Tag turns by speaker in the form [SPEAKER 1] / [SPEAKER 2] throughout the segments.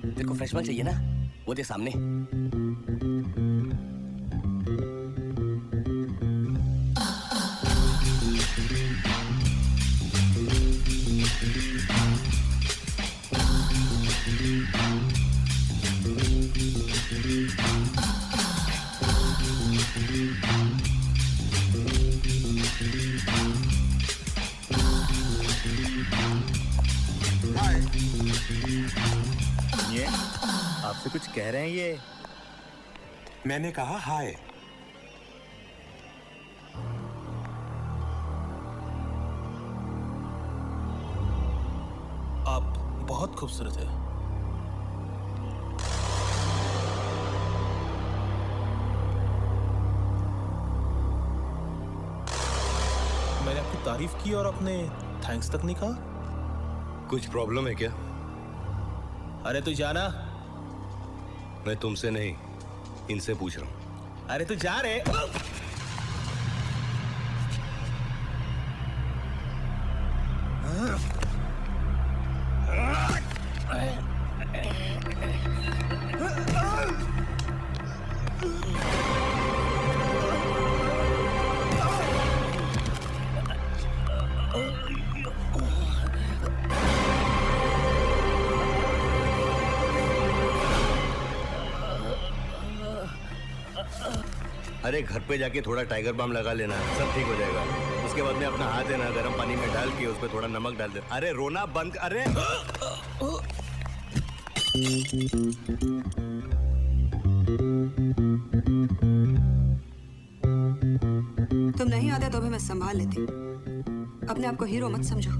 [SPEAKER 1] तेरे को फ्रेश माल चाहिए ना, वो दे सामने।
[SPEAKER 2] ये आपसे कुछ कह रहे हैं ये?
[SPEAKER 3] मैंने कहा हाय।
[SPEAKER 4] आप बहुत खूबसूरत है। मैंने आपकी तारीफ की और आपने थैंक्स तक नहीं कहा।
[SPEAKER 5] कुछ प्रॉब्लम है क्या?
[SPEAKER 4] अरे तू जाना।
[SPEAKER 5] मैं तुमसे नहीं, इनसे पूछ रहा हूँ।
[SPEAKER 4] अरे तू जा रे।
[SPEAKER 5] अरे घर पे जाके थोड़ा टाइगर बाम लगा लेना, सब ठीक हो जाएगा। उसके बाद में अपना हाथ है ना गर्म पानी में डाल के उसमें थोड़ा नमक डाल दे। अरे रोना बंद। अरे
[SPEAKER 6] तुम नहीं आते तो भी मैं संभाल लेती। अपने आप को हीरो मत समझो।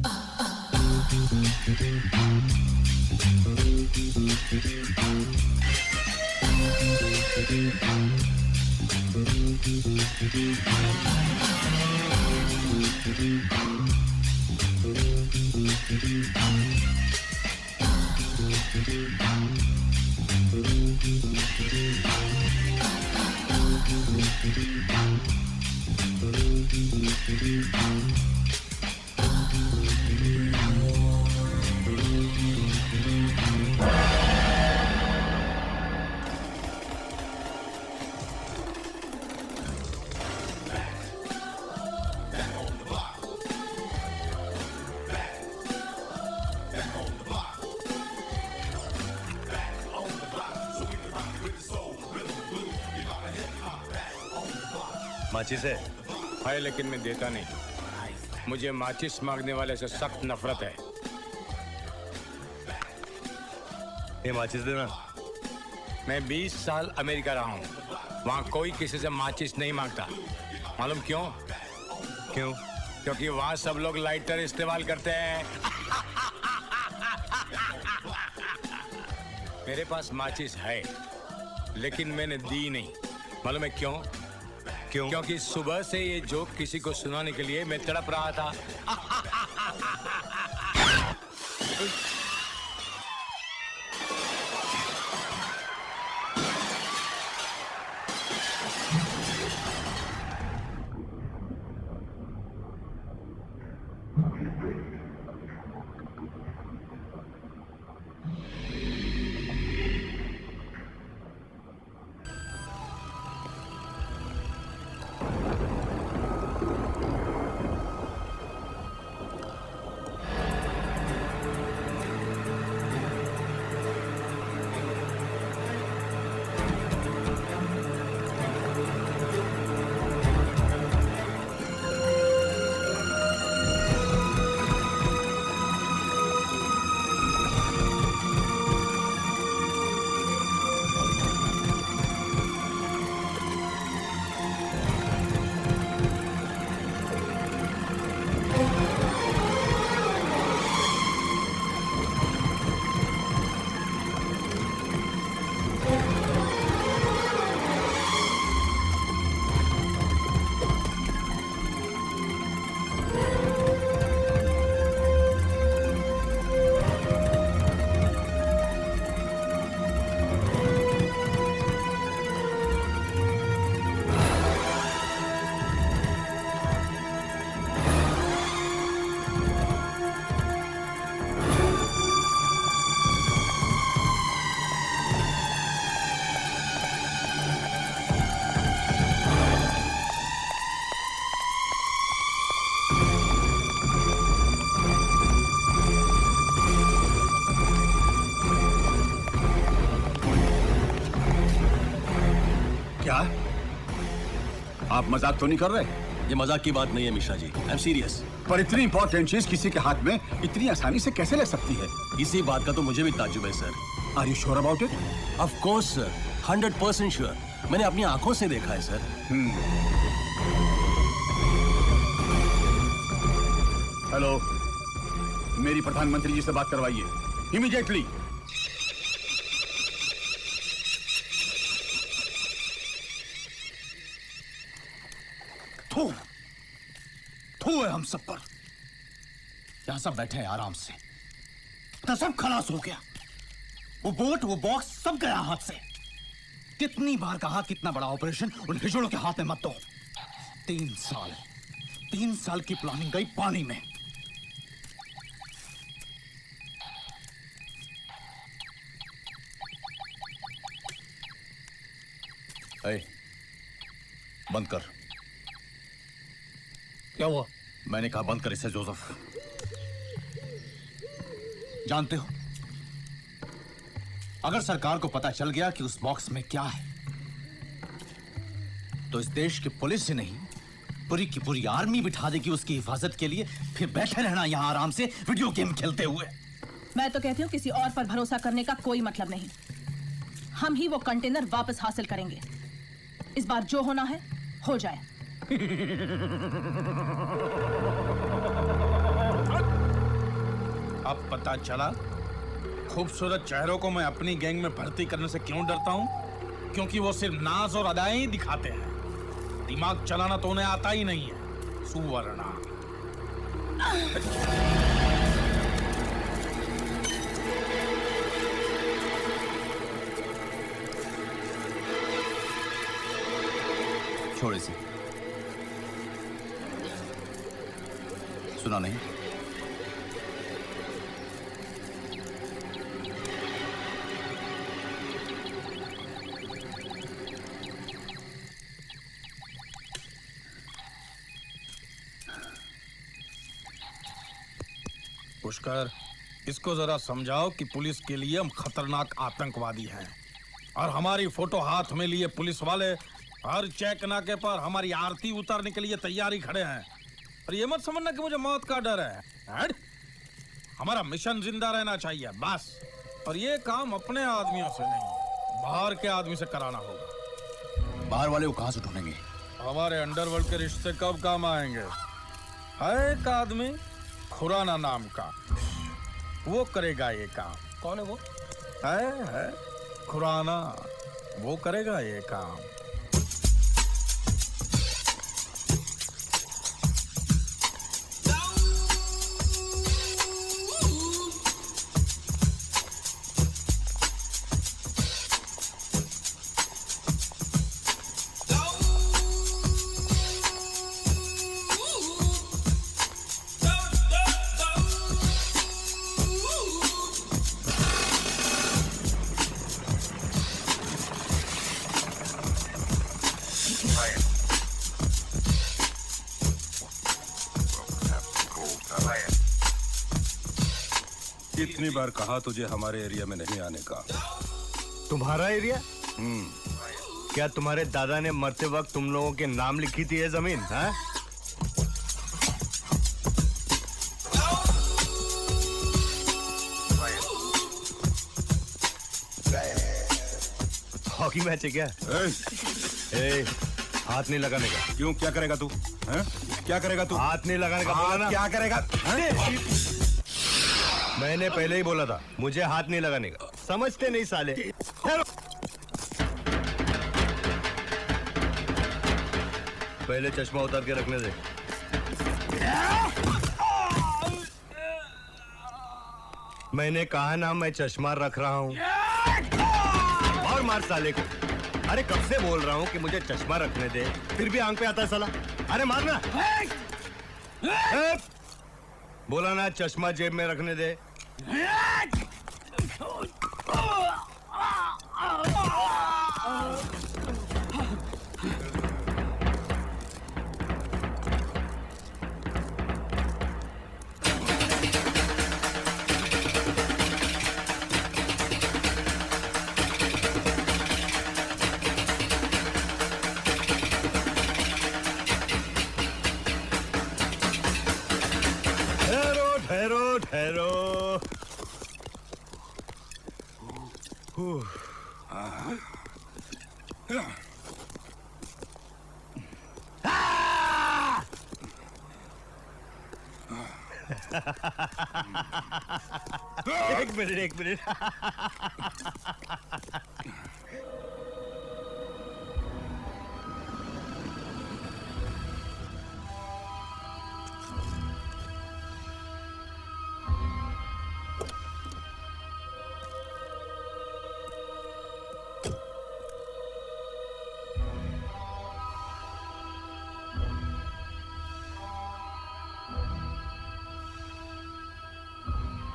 [SPEAKER 5] माचिस है?
[SPEAKER 7] है लेकिन मैं देता नहीं। मुझे माचिस मांगने वाले से सख्त नफरत है।
[SPEAKER 5] ये माचिस देना।
[SPEAKER 7] मैं 20 साल अमेरिका रहा हूँ, वहाँ कोई किसी से माचिस नहीं मांगता। मालूम क्यों?
[SPEAKER 5] क्यों?
[SPEAKER 7] क्योंकि वहाँ सब लोग लाइटर इस्तेमाल करते हैं। मेरे पास माचिस है लेकिन मैंने दी नहीं। मालूम है क्यों?
[SPEAKER 5] क्यों?
[SPEAKER 7] क्योंकि सुबह से ये जोक किसी को सुनाने के लिए मैं तड़प रहा था।
[SPEAKER 8] आप मजाक तो नहीं कर रहे?
[SPEAKER 1] ये मजाक की बात नहीं है Mishra ji, I am serious.
[SPEAKER 8] पर इतनी इंपॉर्टेंट चीज किसी के हाथ में इतनी आसानी से कैसे ले सकती है?
[SPEAKER 1] इसी बात का तो मुझे भी ताज्जुब है sir.
[SPEAKER 8] Are you sure about it?
[SPEAKER 1] Of course sir, 100% sure. मैंने अपनी आंखों से देखा है सर।
[SPEAKER 8] हेलो, मेरी प्रधानमंत्री जी से बात करवाइए इमीडिएटली।
[SPEAKER 9] थू है हम सब पर। यहां सब बैठे हैं आराम से, तो सब खलास हो गया। वो बोट, वो बॉक्स सब गया हाथ से। कितनी बार कहा कितना बड़ा ऑपरेशन उन हिजड़ों के हाथ में मत दो। 3 साल की प्लानिंग गई पानी में।
[SPEAKER 8] बंद कर।
[SPEAKER 9] क्या हुआ?
[SPEAKER 8] मैंने कहा बंद कर इसे जोसेफ।
[SPEAKER 9] जानते हो, अगर सरकार को पता चल गया कि उस बॉक्स में क्या है, तो इस देश की पुलिस ही नहीं, पूरी की पूरी आर्मी बिठा देगी उसकी हिफाजत के लिए। फिर बैठे रहना यहां आराम से वीडियो गेम खेलते हुए।
[SPEAKER 10] मैं तो कहती हूँ किसी और पर भरोसा करने का कोई मतलब नहीं। हम ही वो कंटेनर वापस हासिल करेंगे। इस बार जो होना है हो जाए।
[SPEAKER 4] अब पता चला खूबसूरत चेहरों को मैं अपनी गैंग में भर्ती करने से क्यों डरता हूं? क्योंकि वो सिर्फ नाज और अदाएं ही दिखाते हैं। दिमाग चलाना तो उन्हें आता ही नहीं है। सुवर्णा।
[SPEAKER 9] छोड़ इसे। सुना नहीं?
[SPEAKER 4] पुष्कर, इसको जरा समझाओ कि पुलिस के लिए हम खतरनाक आतंकवादी हैं और हमारी फोटो हाथ में लिए पुलिस वाले हर चेक नाके पर हमारी आरती उतारने के लिए तैयारी खड़े हैं। और ये मत समझना कि मुझे मौत का डर है। हट! हमारा मिशन जिंदा रहना चाहिए बस। और ये काम अपने आदमियों से नहीं, बाहर के आदमी से कराना होगा।
[SPEAKER 9] बाहर वाले को कहां से ढूंढेंगे?
[SPEAKER 4] हमारे अंडरवर्ल्ड के रिश्ते कब काम आएंगे? है एक आदमी खुराना नाम का, वो करेगा ये काम।
[SPEAKER 1] कौन है वो?
[SPEAKER 4] है खुराना, वो करेगा ये काम।
[SPEAKER 11] कितनी बार कहा तुझे हमारे एरिया में नहीं आने का?
[SPEAKER 5] तुम्हारा एरिया? क्या तुम्हारे दादा ने मरते वक्त तुम लोगों के नाम लिखी थी ये जमीन? हाँ? हॉकी मैच है क्या? हाथ नहीं लगाने का।
[SPEAKER 11] क्यों, क्या करेगा तू? क्या करेगा तू?
[SPEAKER 5] हाथ नहीं लगाने का बोला ना।
[SPEAKER 11] क्या करेगा?
[SPEAKER 5] मैंने पहले ही बोला था मुझे हाथ नहीं लगाने का। समझते नहीं साले। पहले चश्मा उतार के रखने दे। मैंने कहा ना मैं चश्मा रख रहा हूं। और मार साले को। अरे कब से बोल रहा हूं कि मुझे चश्मा रखने दे, फिर भी आंख पे आता है साला। अरे मारना। बोला ना चश्मा जेब में रखने दे। एक मिनट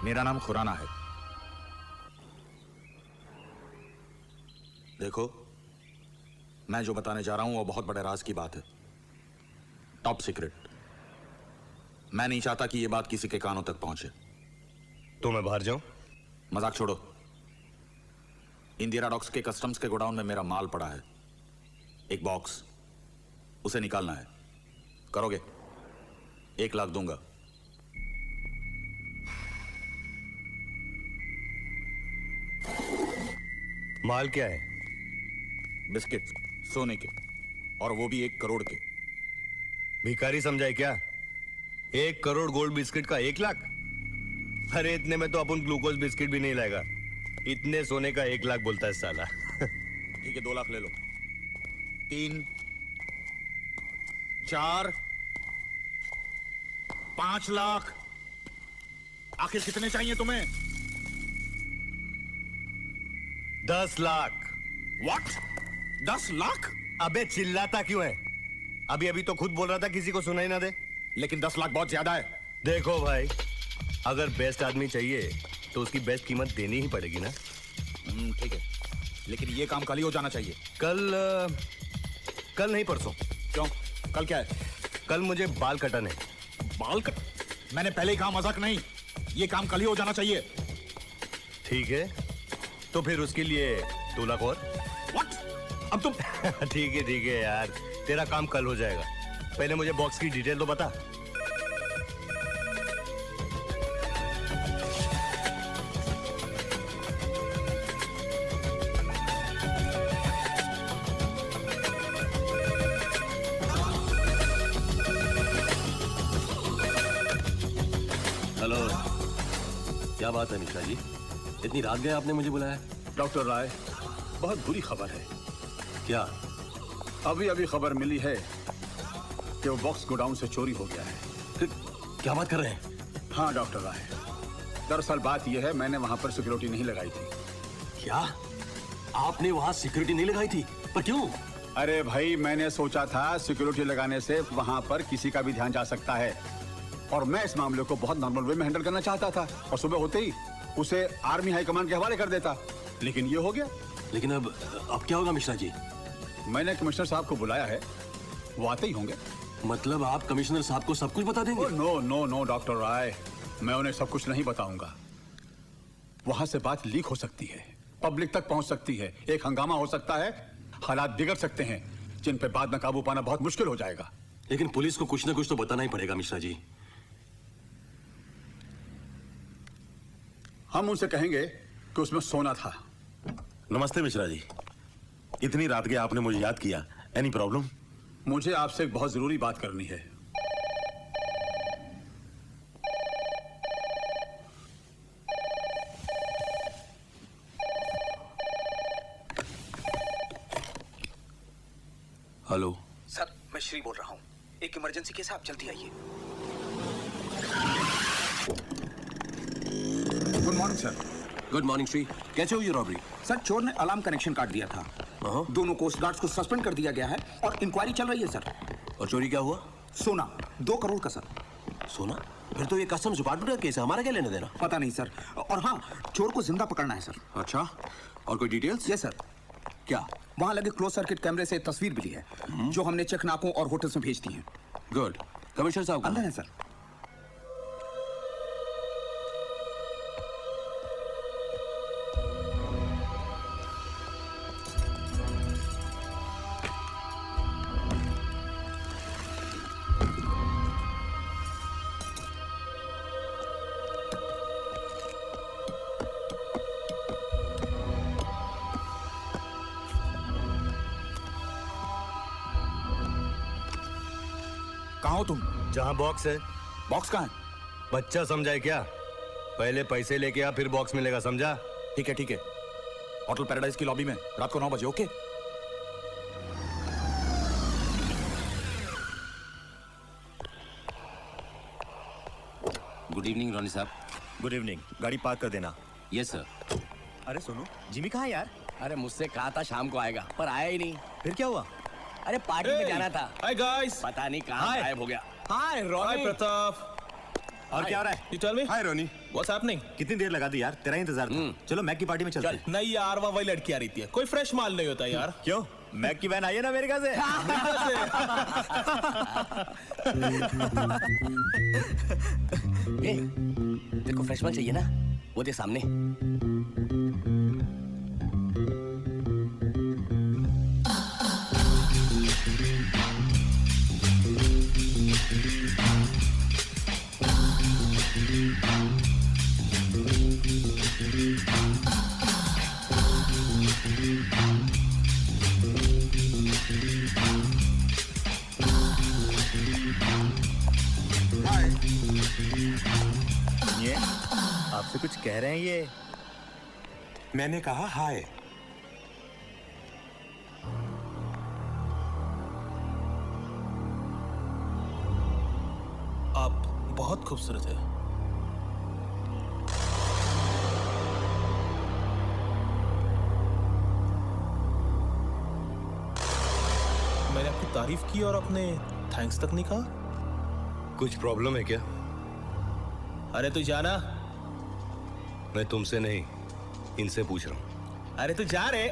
[SPEAKER 8] मेरा नाम खुराना है। देखो, मैं जो बताने जा रहा हूं वो बहुत बड़े राज की बात है, टॉप सीक्रेट। मैं नहीं चाहता कि ये बात किसी के कानों तक पहुंचे।
[SPEAKER 5] तो मैं बाहर जाऊं?
[SPEAKER 8] मजाक छोड़ो। इंदिरा डॉक्स के कस्टम्स के गोडाउन में मेरा माल पड़ा है, एक बॉक्स, उसे निकालना है। करोगे? 1 लाख दूंगा।
[SPEAKER 5] माल क्या है?
[SPEAKER 8] बिस्किट, सोने के, और वो भी 1 करोड़ के।
[SPEAKER 5] भिखारी समझाए क्या? 1 करोड़ गोल्ड बिस्किट का 1 लाख? अरे इतने में तो अपन ग्लूकोज बिस्किट भी नहीं लाएगा। इतने सोने का 1 लाख बोलता है साला।
[SPEAKER 8] ठीक है, 2 लाख ले लो। 3, 4, 5 लाख। आखिर कितने चाहिए तुम्हें?
[SPEAKER 5] 10 लाख।
[SPEAKER 8] What? 10 लाख?
[SPEAKER 5] अबे चिल्लाता क्यों है? अभी अभी तो खुद बोल रहा था किसी को सुनाई ना दे।
[SPEAKER 8] लेकिन 10 लाख बहुत ज्यादा है।
[SPEAKER 5] देखो भाई, अगर बेस्ट आदमी चाहिए तो उसकी बेस्ट कीमत देनी ही पड़ेगी ना।
[SPEAKER 8] ठीक है, लेकिन ये काम कल ही हो जाना चाहिए।
[SPEAKER 5] कल नहीं, परसों।
[SPEAKER 8] क्यों? कल क्या है?
[SPEAKER 5] कल मुझे बाल कटाने।
[SPEAKER 8] बाल कट? मैंने पहले ही कहा मजाक नहीं, ये काम कल ही हो जाना चाहिए।
[SPEAKER 5] ठीक है, तो फिर उसके लिए 2 लाख और।
[SPEAKER 8] What? अब तुम
[SPEAKER 5] ठीक है यार, तेरा काम कल हो जाएगा। पहले मुझे बॉक्स की डिटेल तो बता।
[SPEAKER 1] हेलो, क्या बात है मिश्रा जी? इतनी रात गए आपने मुझे बुलाया?
[SPEAKER 8] डॉक्टर राय, बहुत बुरी खबर है।
[SPEAKER 1] क्या?
[SPEAKER 8] अभी अभी खबर मिली है कि वो बॉक्स गोडाउन से चोरी हो गया है।
[SPEAKER 1] क्या बात कर रहे हैं?
[SPEAKER 8] हाँ डॉक्टर राय, दरअसल बात यह है, मैंने वहां पर सिक्योरिटी नहीं लगाई थी।
[SPEAKER 1] क्या? आपने वहां सिक्योरिटी नहीं लगाई थी? पर क्यों?
[SPEAKER 8] अरे भाई, मैंने सोचा था सिक्योरिटी लगाने से वहां पर किसी का भी ध्यान जा सकता है, और मैं इस मामले को बहुत नॉर्मल वे में हैंडल करना चाहता था, और सुबह होते ही उसे आर्मी हाईकमांड के हवाले कर देता। लेकिन ये हो गया।
[SPEAKER 1] लेकिन अब क्या होगा मिश्रा जी?
[SPEAKER 8] मैंने कमिश्नर साहब को बुलाया है, वो आते ही होंगे।
[SPEAKER 1] मतलब आप कमिश्नर साहब को सब कुछ बता देंगे?
[SPEAKER 8] नो डॉक्टर राय, मैं उन्हें सब कुछ नहीं बताऊंगा। वहां से बात लीक हो सकती है, पब्लिक तक पहुंच सकती है, एक हंगामा हो सकता है, हालात बिगड़ सकते हैं जिन पे बाद में काबू पाना बहुत मुश्किल हो जाएगा।
[SPEAKER 1] लेकिन पुलिस को कुछ ना कुछ तो बताना ही पड़ेगा मिश्रा जी।
[SPEAKER 8] हम उनसे कहेंगे कि उसमें सोना था।
[SPEAKER 11] नमस्ते मिश्रा जी, इतनी रात के आपने मुझे याद किया। Any problem?
[SPEAKER 8] मुझे आपसे एक बहुत जरूरी बात करनी है।
[SPEAKER 1] हेलो
[SPEAKER 12] सर, मैं श्री बोल रहा हूँ। एक इमरजेंसी केस है, आप जल्दी आइए।
[SPEAKER 9] Good morning sir.
[SPEAKER 1] Good morning Shri, कैसे हुई ये रॉबरी?
[SPEAKER 12] सर, चोर ने अलार्म कनेक्शन काट दिया था। दोनों कोस्ट गार्ड्स को सस्पेंड कर दिया गया है और इंक्वायरी चल रही है सर।
[SPEAKER 1] और चोरी क्या हुआ?
[SPEAKER 12] सोना 2 करोड़ का सर।
[SPEAKER 1] सोना? फिर तो ये कस्टम्स डिपार्टमेंट का केस है, हमारा क्या लेना देना?
[SPEAKER 12] पता नहीं सर, और हाँ, चोर को जिंदा पकड़ना है सर।
[SPEAKER 1] अच्छा, और कोई डिटेल्स?
[SPEAKER 12] Yes sir.
[SPEAKER 1] क्या?
[SPEAKER 12] वहाँ लगे क्लोज सर्किट कैमरे से तस्वीर मिली है, जो हमने चेक नाकों और होटल्स में भेज दी है।
[SPEAKER 1] गुड। कमिश्नर साहब
[SPEAKER 12] अंदर है सर। कहाँ हो तुम?
[SPEAKER 5] जहाँ बॉक्स है।
[SPEAKER 12] बॉक्स कहाँ है?
[SPEAKER 5] बच्चा समझाए क्या? पहले पैसे लेके आ, फिर बॉक्स मिलेगा, समझा?
[SPEAKER 12] ठीक है ठीक है, होटल पैराडाइज की लॉबी में रात को 9 बजे। ओके।
[SPEAKER 1] गुड इवनिंग रोनी साहब।
[SPEAKER 2] Good evening. गाड़ी पार्क कर देना।
[SPEAKER 1] Yes sir.
[SPEAKER 2] अरे सोनू, जिमी कहाँ है यार?
[SPEAKER 1] अरे मुझसे कहा था शाम को आएगा, पर आया ही नहीं।
[SPEAKER 2] फिर क्या हुआ?
[SPEAKER 1] अरे पार्टी में जाना था।
[SPEAKER 4] Hi guys.
[SPEAKER 1] पता नहीं कहाँ गायब हो गया।
[SPEAKER 2] हाय
[SPEAKER 4] हाय प्रताप।
[SPEAKER 2] और क्या हो रहा है?
[SPEAKER 4] You tell me.
[SPEAKER 5] Hi Ronnie.
[SPEAKER 4] What's happening?
[SPEAKER 2] कितनी देर लगा दी यार, तेरा इंतजार था। चलो मैक की पार्टी में चलते हैं।
[SPEAKER 4] नहीं यार, वहाँ वही लड़की आ रही थी। कोई फ्रेश माल नहीं होता यार।
[SPEAKER 2] क्यों? मैक की वैन आई है ना अमेरिका से।
[SPEAKER 1] तेरे को फ्रेश माल चाहिए ना? वो दे सामने।
[SPEAKER 2] ये आपसे कुछ कह रहे हैं ये?
[SPEAKER 3] मैंने कहा हाय।
[SPEAKER 4] आप बहुत खूबसूरत है। मैंने आपकी तारीफ की और आपने थैंक्स तक नहीं कहा।
[SPEAKER 5] कुछ प्रॉब्लम है क्या?
[SPEAKER 4] अरे तू जाना।
[SPEAKER 5] मैं तुमसे नहीं, इनसे पूछ रहा हूँ।
[SPEAKER 4] अरे तू जा रे।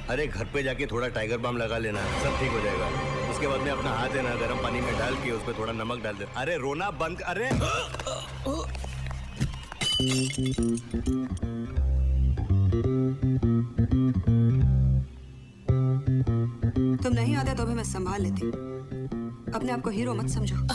[SPEAKER 5] अरे घर पे जाके थोड़ा टाइगर बाम लगा लेना, सब ठीक हो जाएगा। उसके बाद में अपना हाथ है ना गर्म पानी में डाल के उस पर थोड़ा नमक डाल दे। अरे रोना बंद। अरे
[SPEAKER 6] तुम नहीं आते तो भी मैं संभाल लेती। अपने आप को हीरो मत समझो।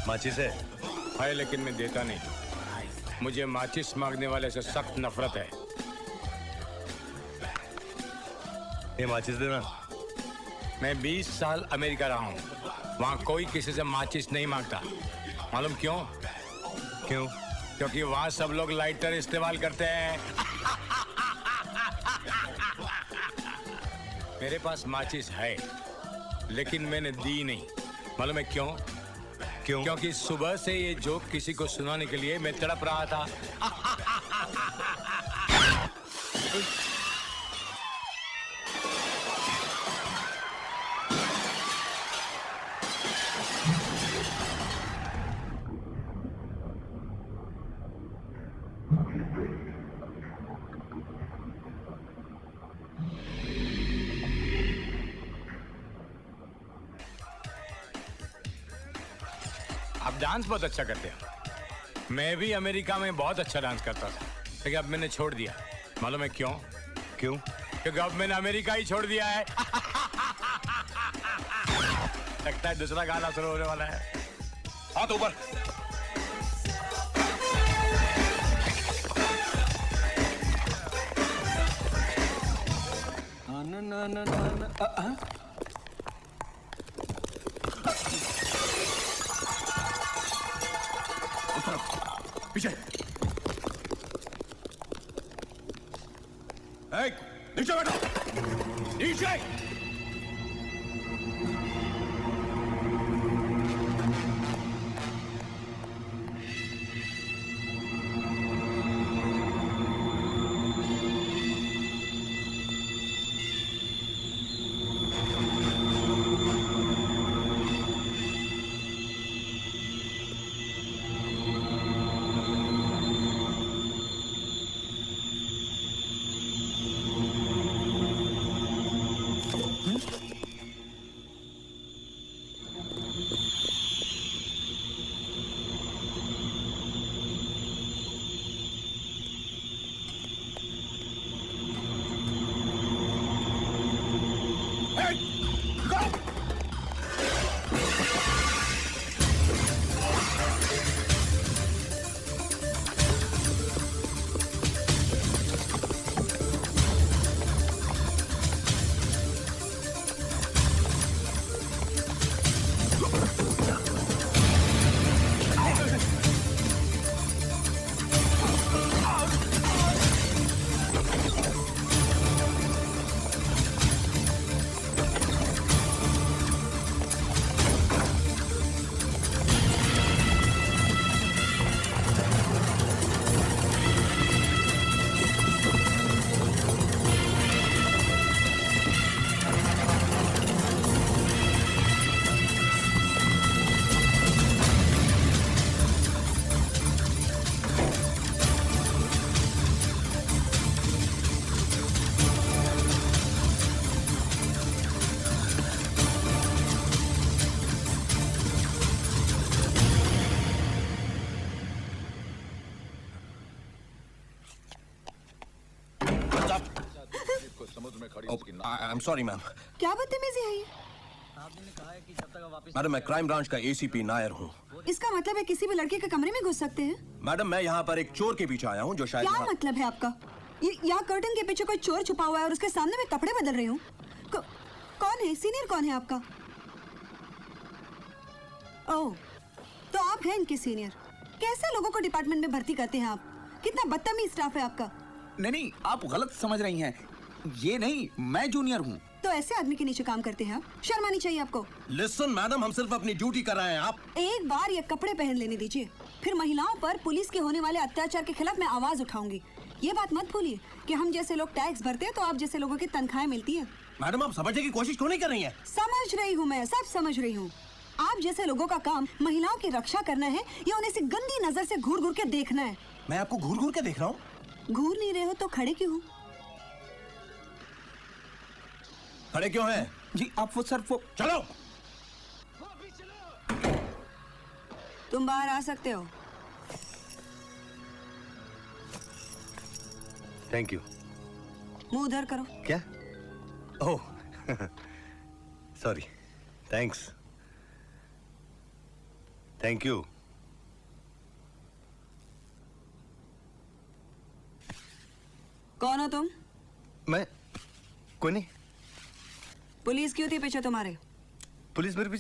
[SPEAKER 5] माचिस है?
[SPEAKER 7] है लेकिन मैं देता नहीं। मुझे माचिस मांगने वाले से सख्त नफरत है।
[SPEAKER 5] ये माचिस देना।
[SPEAKER 7] मैं 20 साल अमेरिका रहा हूँ, वहाँ कोई किसी से माचिस नहीं मांगता। मालूम क्यों?
[SPEAKER 5] क्यों?
[SPEAKER 7] क्योंकि वहाँ सब लोग लाइटर इस्तेमाल करते हैं। मेरे पास माचिस है, लेकिन मैंने दी नहीं। मालूम है क्यों?
[SPEAKER 5] क्यों?
[SPEAKER 7] क्योंकि सुबह से ये जोक किसी को सुनाने के लिए मैं तड़प रहा था। आप डांस बहुत अच्छा करते हो। मैं भी अमेरिका में बहुत अच्छा डांस करता था, लेकिन अब मैंने छोड़ दिया। मालूम है क्यों?
[SPEAKER 5] क्यों?
[SPEAKER 7] क्योंकि अब मैंने अमेरिका ही छोड़ दिया है। लगता है दूसरा गाना शुरू होने वाला है।
[SPEAKER 12] हाथ ऊपर।
[SPEAKER 5] पीछे नीचे बैठो, नीचे।
[SPEAKER 1] I am sorry ma'am.
[SPEAKER 6] क्या बदतमीजी है ये?
[SPEAKER 1] मैडम मैं क्राइम ब्रांच का एसीपी नायर हूँ।
[SPEAKER 6] इसका मतलब है किसी भी लड़के के कमरे में घुस सकते हैं?
[SPEAKER 1] मैडम मैं यहाँ पर एक चोर के पीछे आया हूँ जो शायद
[SPEAKER 6] क्या मतलब है आपका? ये यहाँ कर्टन के पीछे कोई चोर छुपा हुआ है और उसके सामने मैं कपड़े बदल रही हूँ। कौन है? सीनियर कौन है आपका? ओह, तो आप हैं इनके सीनियर। कैसे लोगों को डिपार्टमेंट में भर्ती करते हैं आप? कितना बदतमीज स्टाफ है आपका।
[SPEAKER 12] नहीं, आप गलत समझ रही हैं। ये नहीं, मैं जूनियर हूँ।
[SPEAKER 6] तो ऐसे आदमी के नीचे काम करते हैं आप? शर्म आनी चाहिए आपको।
[SPEAKER 1] लिसन मैडम, हम सिर्फ अपनी ड्यूटी कर रहे हैं। आप
[SPEAKER 6] एक बार ये कपड़े पहन लेने दीजिए, फिर महिलाओं पर पुलिस के होने वाले अत्याचार के खिलाफ मैं आवाज उठाऊंगी। ये बात मत भूलिए कि हम जैसे लोग टैक्स भरते हैं तो आप जैसे लोगों की तनख्वाहें मिलती है।
[SPEAKER 1] मैडम आप समझने की कोशिश क्यों नहीं कर रही हैं?
[SPEAKER 6] समझ रही हूँ, मैं सब समझ रही हूँ। आप जैसे लोगों का काम महिलाओं की रक्षा करना है या उन्हें सिर्फ गंदी नजर से घूर घूर के देखना है?
[SPEAKER 1] मैं आपको घूर घूर के देख रहा हूँ।
[SPEAKER 6] घूर नहीं रहे हो तो खड़े क्यों हो?
[SPEAKER 1] खड़े क्यों हैं?
[SPEAKER 12] जी आप वो
[SPEAKER 1] चलो।
[SPEAKER 6] तुम बाहर आ सकते हो।
[SPEAKER 5] Thank you.
[SPEAKER 6] मुंह उधर करो।
[SPEAKER 5] क्या? Oh sorry. Thanks. Thank you.
[SPEAKER 6] कौन हो तुम?
[SPEAKER 5] मैं कोई नहीं।
[SPEAKER 6] पुलिस क्यों थी पीछे तुम्हारे?
[SPEAKER 5] पुलिस मेरे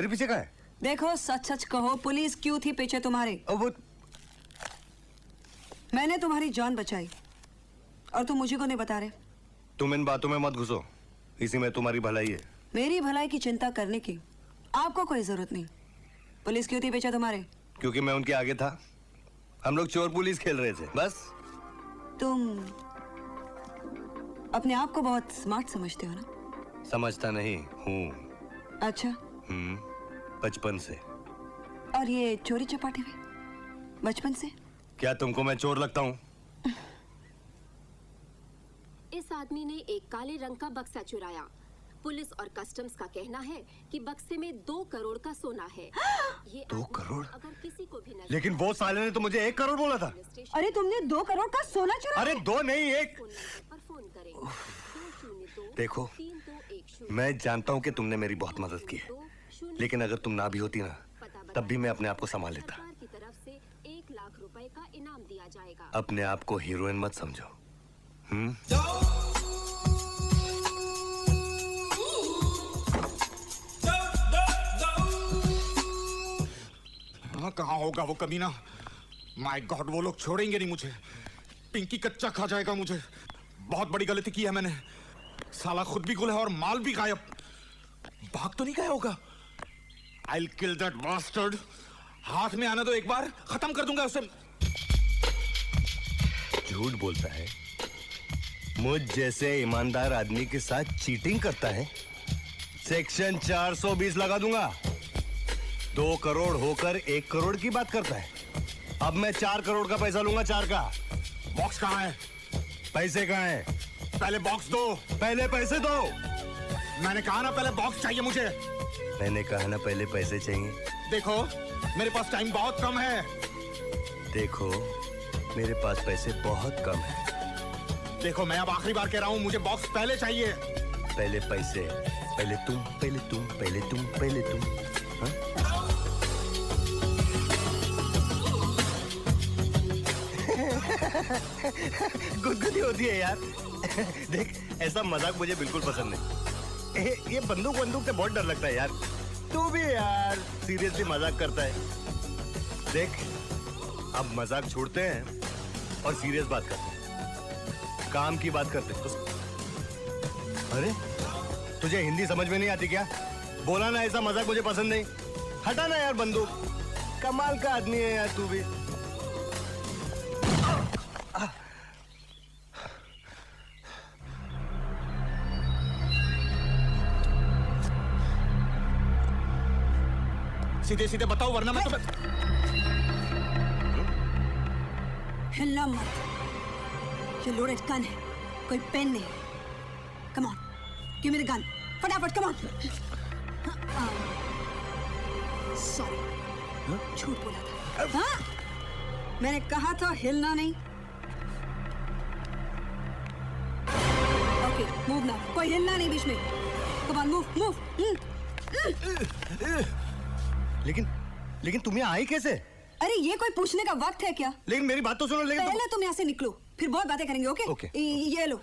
[SPEAKER 5] पीछे कहाँ है?
[SPEAKER 6] देखो सच सच कहो, पुलिस क्यों थी पीछे तुम्हारे?
[SPEAKER 5] वो
[SPEAKER 6] मैंने तुम्हारी जान बचाई और तुम मुझे को नहीं बता रहे।
[SPEAKER 5] तुम इन बातों में मत घुसो, इसी में तुम्हारी भलाई है।
[SPEAKER 6] मेरी भलाई की चिंता करने की आपको कोई जरूरत नहीं। पुलिस क्यों थी पीछे तुम्हारे?
[SPEAKER 5] क्योंकि मैं उनके आगे था। हम लोग चोर पुलिस खेल रहे थे बस।
[SPEAKER 6] तुम अपने आप को बहुत स्मार्ट समझते हो ना?
[SPEAKER 5] समझता नहीं हूँ।
[SPEAKER 6] अच्छा।
[SPEAKER 5] बचपन से।
[SPEAKER 6] और ये चोरी चपाटी में बचपन से?
[SPEAKER 5] क्या तुमको मैं चोर लगता हूँ?
[SPEAKER 13] इस आदमी ने एक काले रंग का बक्सा चुराया। पुलिस और कस्टम्स का कहना है कि बक्से में 2 करोड़ का सोना है। ये
[SPEAKER 5] 2 करोड़?
[SPEAKER 13] अगर किसी को भी
[SPEAKER 5] लेकिन वो साले ने तो मुझे 1 करोड़ बोला था।
[SPEAKER 6] अरे तुमने 2 करोड़ का सोना चुराया?
[SPEAKER 5] अरे 2 नहीं 1।
[SPEAKER 13] फोन करें।
[SPEAKER 5] देखो मैं जानता हूँ कि तुमने मेरी बहुत मदद की है, लेकिन अगर तुम ना भी होती ना तब भी मैं अपने आप को संभाल लेता।
[SPEAKER 13] सरकार की तरफ से 1 लाख रुपए का इनाम दिया जाएगा।
[SPEAKER 5] अपने आप को हीरोइन मत समझो।
[SPEAKER 12] कहाँ कहाँ होगा वो कमीना। माय गॉड, वो लोग छोड़ेंगे नहीं मुझे। पिंकी कच्चा खा जाएगा मुझे। बहुत बड़ी गलती की है मैंने। साला खुद भी गुल है और माल भी गायब। भाग तो नहीं गया होगा। I'll kill that bastard। हाथ में आने दो एक बार, खत्म कर दूंगा उसे।
[SPEAKER 5] झूठ बोलता है, मुझ जैसे ईमानदार आदमी के साथ चीटिंग करता है। सेक्शन 420 लगा दूंगा। 2 करोड़ होकर 1 करोड़ की बात करता है। अब मैं 4 करोड़ का पैसा लूंगा, 4 का।
[SPEAKER 12] बॉक्स कहाँ है?
[SPEAKER 5] पैसे कहाँ है?
[SPEAKER 12] पहले बॉक्स दो।
[SPEAKER 5] पहले पैसे दो।
[SPEAKER 12] मैंने कहा ना पहले बॉक्स चाहिए मुझे।
[SPEAKER 5] मैंने कहा ना पहले पैसे चाहिए।
[SPEAKER 12] देखो मेरे पास टाइम बहुत कम है।
[SPEAKER 5] देखो मेरे पास पैसे बहुत कम है।
[SPEAKER 12] देखो मैं अब आखिरी बार कह रहा हूँ, मुझे बॉक्स पहले चाहिए।
[SPEAKER 5] पहले पैसे, पहले तुम, पहले तुम, पहले तुम, पहले तुम। हाँ? गुदगुदी होती है यार। देख, ऐसा मजाक मुझे बिल्कुल पसंद नहीं। ये बंदूक से बहुत डर लगता है यार। तू भी यार सीरियसली मजाक करता है। देख, अब मजाक छोड़ते हैं और सीरियस बात करते हैं, काम की बात करते हैं। अरे तुझे हिंदी समझ में नहीं आती क्या? बोला ना ऐसा मजाक मुझे पसंद नहीं। हटा ना यार बंदूक। कमाल का आदमी है यार तू भी।
[SPEAKER 12] सीधे सीधे बताओ वरना मैं तुम्हें।
[SPEAKER 6] हिलना मत। ये लोडेड गन है, कोई पेन नहीं। Come on, give me the gun. फटाफट कम ऑन। सॉरी, झूठ बोला था। हाँ? मैंने कहा था हिलना नहीं। ओके, मूव ना। कोई हिलना नहीं बीच में। Come on, move move.
[SPEAKER 5] लेकिन तुम यहाँ आई कैसे?
[SPEAKER 6] अरे ये कोई पूछने का वक्त है क्या?
[SPEAKER 5] लेकिन मेरी बात तो सुनो। लेकिन
[SPEAKER 6] पहले तुम यहाँ से निकलो, फिर बहुत बातें करेंगे। Okay
[SPEAKER 5] okay.
[SPEAKER 6] ये लो।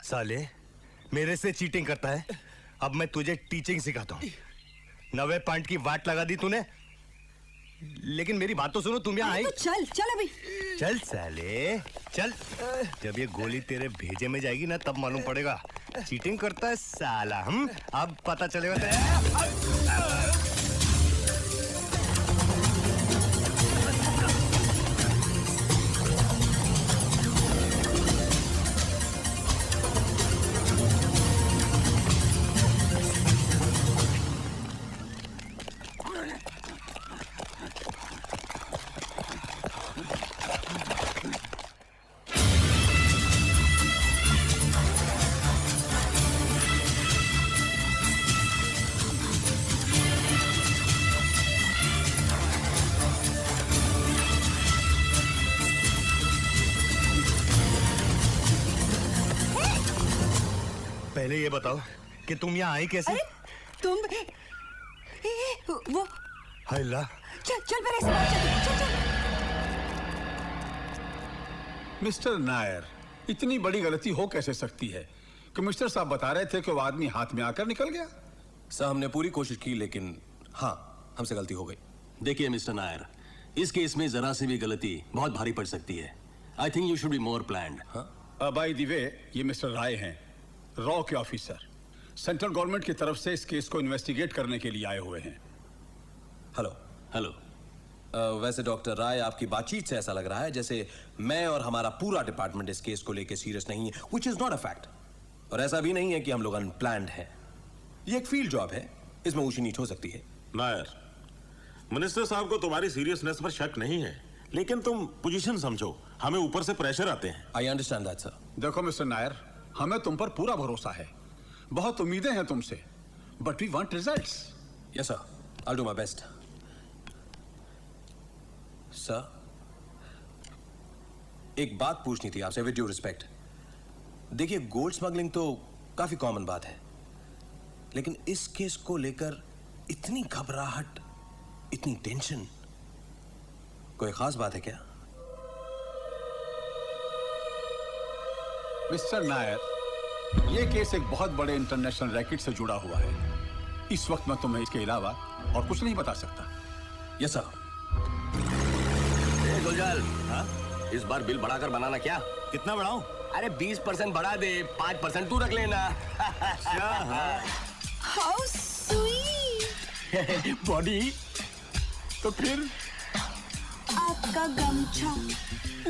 [SPEAKER 5] साले मेरे से चीटिंग करता है। अब मैं तुझे टीचिंग सिखाता हूँ। 90 पॉइंट की वाट लगा दी तूने। लेकिन मेरी बात तो सुनो, तुम यहाँ आई।
[SPEAKER 6] तो चल चल अभी।
[SPEAKER 5] चल साले चल। जब ये गोली तेरे भेजे में जाएगी ना तब मालूम पड़ेगा चीटिंग करता है साला। हम अब पता चलेगा। पहले ये बताओ कि तुम यहाँ आई कैसे?
[SPEAKER 6] अरे तुम वो
[SPEAKER 5] हल्ला।
[SPEAKER 6] चल चल पहले से बात चल चल।
[SPEAKER 8] मिस्टर नायर, इतनी बड़ी गलती हो कैसे सकती है? कमिश्नर साहब बता रहे थे कि वो आदमी हाथ में आकर निकल गया।
[SPEAKER 1] सर हमने पूरी कोशिश की लेकिन हाँ हमसे गलती हो गई। देखिए मिस्टर नायर, इस केस में जरा सी भी गलती बहुत भारी पड़ सकती है। I think you should be more planned.
[SPEAKER 8] By the way, ये मिस्टर राय हैं, रॉ के ऑफिसर। सेंट्रल गवर्नमेंट की तरफ से इस केस को इन्वेस्टिगेट करने के लिए आए हुए हैं।
[SPEAKER 1] Hello hello. वैसे डॉक्टर राय, आपकी बातचीत से ऐसा लग रहा है जैसे मैं और हमारा पूरा डिपार्टमेंट इस केस को लेकर सीरियस नहीं है, which is not a fact. और ऐसा भी नहीं है कि हम लोग अनप्लान्ड हैं। ये एक फील्ड जॉब है, इसमें ऊंची नीच हो सकती है।
[SPEAKER 11] नायर, मिनिस्टर साहब को तुम्हारी सीरियसनेस पर शक नहीं है, लेकिन तुम पोजीशन समझो, हमें ऊपर से प्रेशर आते हैं।
[SPEAKER 1] I understand that sir.
[SPEAKER 8] देखो मिस्टर नायर, हमें तुम पर पूरा भरोसा है, बहुत उम्मीदें हैं तुमसे, but we want results.
[SPEAKER 1] Yes sir, I do my best. Sir, एक बात पूछनी थी आपसे विद ड्यू रिस्पेक्ट। देखिए, गोल्ड स्मगलिंग तो काफी कॉमन बात है, लेकिन इस केस को लेकर इतनी घबराहट, इतनी टेंशन, कोई खास बात है क्या?
[SPEAKER 8] मिस्टर नायर, यह केस एक बहुत बड़े इंटरनेशनल रैकेट से जुड़ा हुआ है। इस वक्त मैं तुम्हें इसके अलावा और कुछ नहीं बता सकता।
[SPEAKER 1] Yes sir.
[SPEAKER 5] गुलजाल, इस बार बिल बढ़ाकर बनाना क्या?
[SPEAKER 2] कितना बढ़ाऊं?
[SPEAKER 5] अरे 20% बढ़ा दे, 5% तू रख लेना।
[SPEAKER 6] How sweet.
[SPEAKER 5] बॉडी तो फिर
[SPEAKER 6] आपका गमछा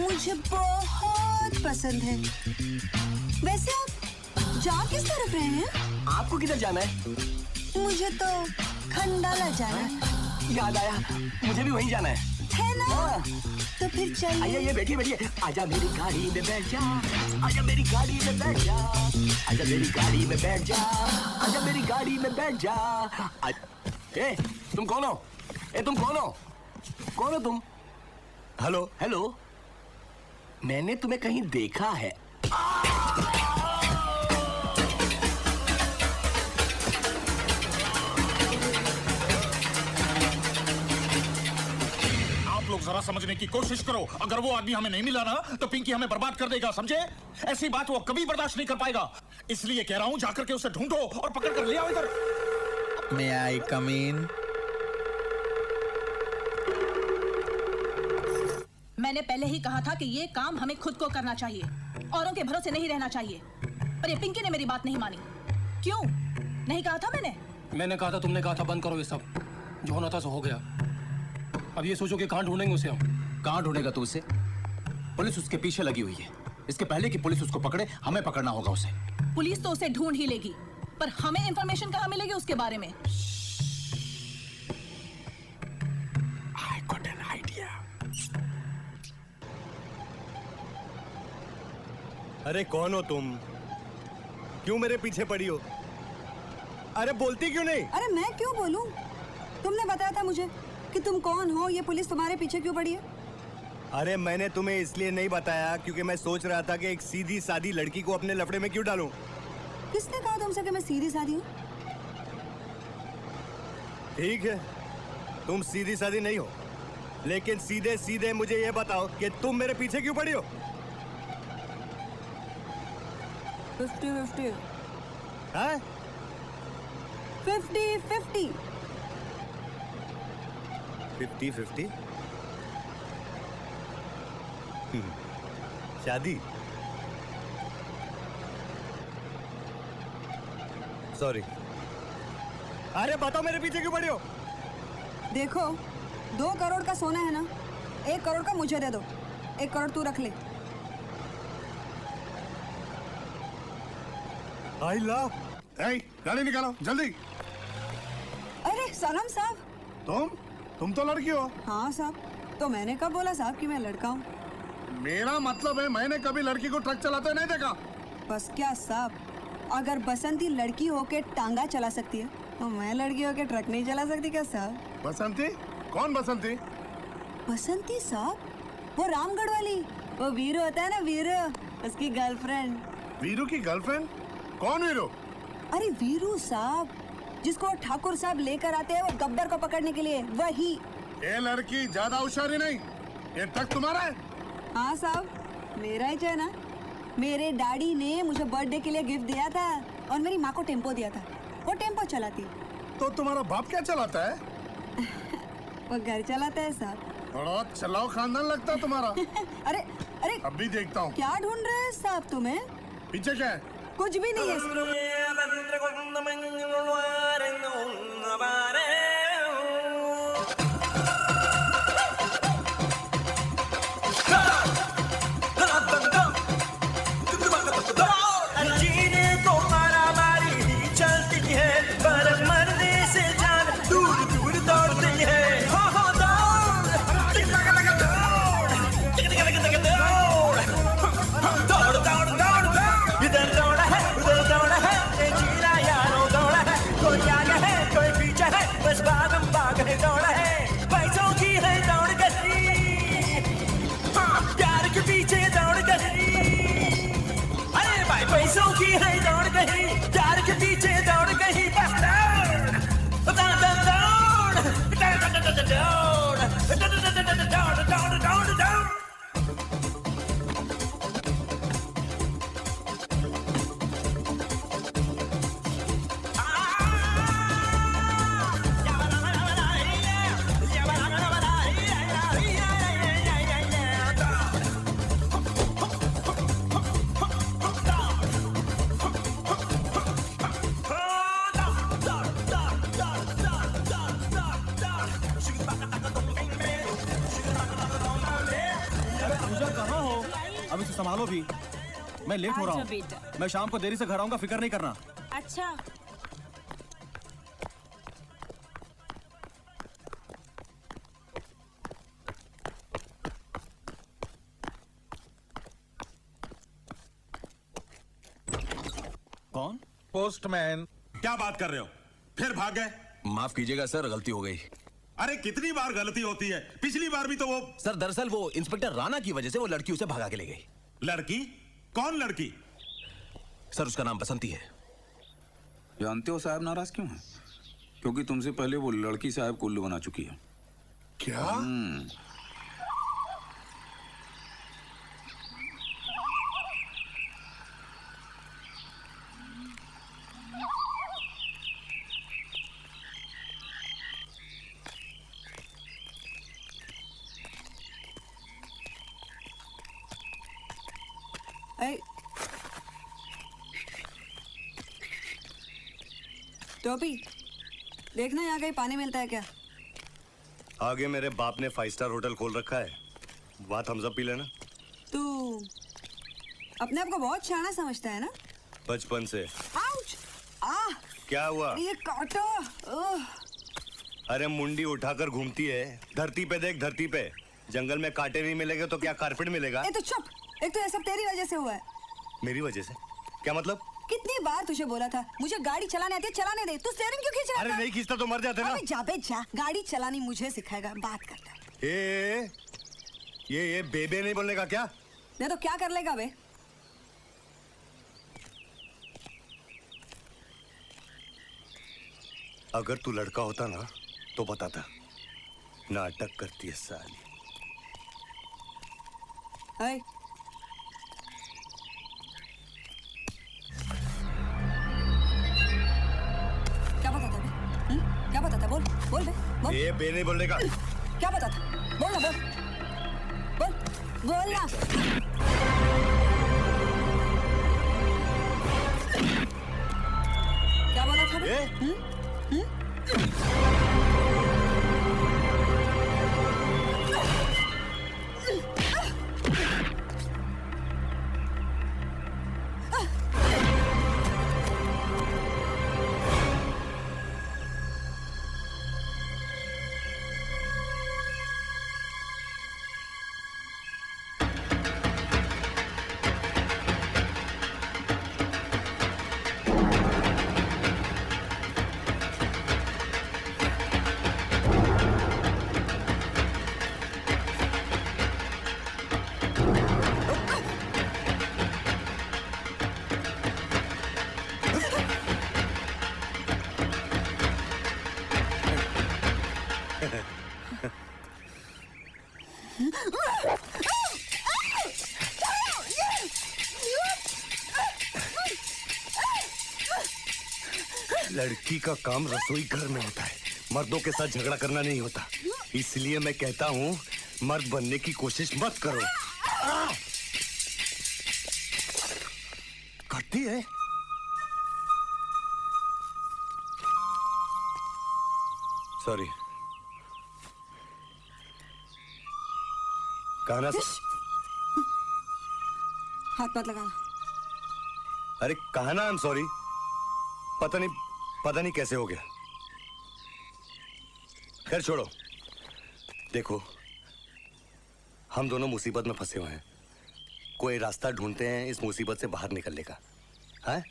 [SPEAKER 6] मुझे बहुत पसंद है। वैसे आप जा किस तरफ रहे हैं?
[SPEAKER 5] आपको किधर जाना है?
[SPEAKER 6] मुझे तो खंडाला जाना है।
[SPEAKER 5] याद आया, मुझे भी वहीं जाना है।
[SPEAKER 6] है ना? तो फिर चलिए।
[SPEAKER 5] आइए, बैठिए बैठिए। आजा मेरी गाड़ी में बैठ जा, आजा मेरी गाड़ी में बैठ जा, आजा मेरी गाड़ी में बैठ जा, आजा मेरी गाड़ी में बैठ जा। ए, तुम कौन हो? तुम कौन हो? कौन हो तुम? हेलो
[SPEAKER 7] हेलो, मैंने तुम्हें कहीं देखा है।
[SPEAKER 12] लोग जरा समझने की कोशिश करो। अगर वो आदमी हमें नहीं मिला ना तो पिंकी हमें बर्बाद कर देगा, समझे? ऐसी बात वो कभी बर्दाश्त नहीं कर पाएगा। इसलिए कह रहा हूं जाकर के उसे ढूंढो और पकड़ कर ले आओ इधर।
[SPEAKER 4] May I come in?
[SPEAKER 10] मैंने पहले ही कहा था कि ये काम हमें खुद को करना चाहिए, औरों के भरोसे नहीं रहना चाहिए। पर ये पिंकी ने मेरी बात नहीं मानी। क्यों? नहीं कहा था मैंने?
[SPEAKER 14] मैंने कहा था, तुमने कहा था बंद करो ये सब। जो होना था सो हो गया। अब ये सोचो कि कहां ढूंढेंगे उसे हम।
[SPEAKER 9] कहां ढूंढेगा तू उसे? पुलिस उसके पीछे लगी हुई है। इसके पहले कि पुलिस उसको पकड़े, हमें पकड़ना होगा उसे।
[SPEAKER 10] पुलिस तो उसे ढूंढ ही लेगी, पर हमें इंफॉर्मेशन कहां मिलेगी उसके बारे में?
[SPEAKER 5] I got an idea. अरे कौन हो तुम? क्यों मेरे पीछे पड़ी हो? अरे बोलती क्यों नहीं?
[SPEAKER 6] अरे मैं क्यों बोलूं? तुमने बताया था मुझे कि तुम कौन हो, ये पुलिस तुम्हारे पीछे क्यों पड़ी है?
[SPEAKER 5] अरे मैंने तुम्हें इसलिए नहीं बताया क्योंकि मैं सोच रहा था कि एक सीधी सादी लड़की को अपने लफड़े में क्यों डालूं।
[SPEAKER 6] किसने कहा तुमसे कि मैं सीधी सादी हूँ?
[SPEAKER 5] ठीक है, तुम सीधी सादी नहीं हो, लेकिन सीधे सीधे मुझे ये बताओ कि तुम मेरे पीछे क्यों पड़ी हो?
[SPEAKER 6] 50-50।
[SPEAKER 5] हाँ?
[SPEAKER 6] 50-50।
[SPEAKER 5] 50-50? शादी? सॉरी। अरे बताओ मेरे पीछे क्यों पड़ी हो?
[SPEAKER 6] देखो, 2 करोड़ का सोना है ना, 1 करोड़ का मुझे दे दो, 1 करोड़ तू रख ले।
[SPEAKER 5] I love.
[SPEAKER 8] गाड़ी निकालो जल्दी।
[SPEAKER 6] अरे सलाम साहब।
[SPEAKER 8] तुम तो लड़की हो।
[SPEAKER 6] हाँ साहब, तो मैंने कब बोला साहब कि मैं लड़का हूँ?
[SPEAKER 8] मेरा मतलब है मैंने कभी लड़की को ट्रक चलाते नहीं देखा।
[SPEAKER 6] बस क्या साहब, अगर बसंती लड़की होके टांगा चला सकती है तो मैं लड़की होके ट्रक नहीं चला सकती क्या साहब?
[SPEAKER 8] बसंती? कौन बसंती?
[SPEAKER 6] बसंती साहब, वो रामगढ़ वाली, वो वीरू होता है ना, वीरू, उसकी गर्लफ्रेंड।
[SPEAKER 8] वीरू की गर्लफ्रेंड? कौन वीरू?
[SPEAKER 6] अरे वीरू साहब, जिसको ठाकुर साहब लेकर आते हैं वो गब्बर को पकड़ने के लिए, वही।
[SPEAKER 8] ये लड़की ज्यादा होशियारी नहीं, ये ट्रक तुम्हारा है?
[SPEAKER 6] हाँ साहब, मेरा ही है ना। मेरे डैडी ने मुझे बर्थडे के लिए गिफ्ट दिया था और मेरी माँ को टेम्पो दिया था, वो टेम्पो चलाती।
[SPEAKER 8] तो तुम्हारा बाप क्या चलाता है?
[SPEAKER 6] वो घर चलाता है साहब।
[SPEAKER 8] बड़ा चलाओ खानदान लगता है तुम्हारा।
[SPEAKER 6] अरे अरे,
[SPEAKER 8] अब भी देखता हूँ।
[SPEAKER 6] क्या ढूंढ रहे हैं साहब तुम्हें?
[SPEAKER 8] पीछे क्या है?
[SPEAKER 6] कुछ भी नहीं है।
[SPEAKER 15] अब इसे संभालो भी। मैं लेट हो रहा
[SPEAKER 10] आजा
[SPEAKER 15] हूँ।
[SPEAKER 10] बेटा।
[SPEAKER 15] मैं शाम को देरी से घर आऊंगा, फिक्र नहीं करना।
[SPEAKER 10] अच्छा
[SPEAKER 15] कौन?
[SPEAKER 4] पोस्टमैन।
[SPEAKER 11] क्या बात कर रहे हो? फिर भाग गए?
[SPEAKER 1] माफ कीजिएगा सर, गलती हो गई।
[SPEAKER 11] अरे कितनी बार गलती होती है? पिछली बार भी तो वो
[SPEAKER 1] सर दरअसल वो इंस्पेक्टर राणा की वजह से वो लड़की उसे भगा के ले गई।
[SPEAKER 11] लड़की? कौन लड़की?
[SPEAKER 1] सर उसका नाम बसंती है।
[SPEAKER 16] जानते हो साहब नाराज क्यों है? क्योंकि तुमसे पहले वो लड़की साहब को उल्लू बना चुकी है।
[SPEAKER 12] क्या?
[SPEAKER 6] टोपी देखना यहाँ कहीं पानी मिलता है क्या?
[SPEAKER 5] आगे मेरे बाप ने 5 स्टार होटल खोल रखा है, वहाँ थम्स अप पी लेना।
[SPEAKER 6] तू अपने आप को बहुत शाना समझता है ना?
[SPEAKER 5] बचपन से।
[SPEAKER 6] आउच!
[SPEAKER 5] क्या हुआ?
[SPEAKER 6] ये काटो। ओह!
[SPEAKER 5] अरे मुंडी उठाकर घूमती है। धरती पे देख, धरती पे जंगल में कांटे नहीं मिलेंगे तो क्या कारपेट मिलेगा?
[SPEAKER 6] ए तो चुप। एक तो ये सब तेरी वजह से हुआ है।
[SPEAKER 5] मेरी वजह से? क्या मतलब?
[SPEAKER 6] कितनी बार तुझे बोला था मुझे गाड़ी चलाने आती है, चलाने दे। तू स्टीयरिंग क्यों खींच रहा
[SPEAKER 5] अरे
[SPEAKER 6] था?
[SPEAKER 5] नहीं खींचता तो मर जाते ना।
[SPEAKER 6] अबे जा बे जा, गाड़ी चलानी मुझे सिखाएगा, बात करता है।
[SPEAKER 5] ये बेबे नहीं बोलने का क्या?
[SPEAKER 6] नहीं तो क्या कर लेगा बे?
[SPEAKER 5] अगर तू लड़का होता ना तो बताता। नाटक करती है साली।
[SPEAKER 6] क्या बताता बे? क्या बताता? बोल बोल बे, बोल।
[SPEAKER 5] ये बे नहीं बोलने का।
[SPEAKER 6] क्या बताता? बोल ना, बोल बोल बोल ना। क्या बोला था बे?
[SPEAKER 5] लड़की का काम रसोई घर में होता है, मर्दों के साथ झगड़ा करना नहीं होता। इसलिए मैं कहता हूँ मर्द बनने की कोशिश मत करो। करती है। सॉरी। कहना
[SPEAKER 6] हाथ मत लगाना।
[SPEAKER 5] अरे कहना आई एम सॉरी। पता नहीं कैसे हो गया। खैर छोड़ो। देखो हम दोनों मुसीबत में फंसे हुए हैं, कोई रास्ता ढूंढते हैं इस मुसीबत से बाहर निकलने का। हैं?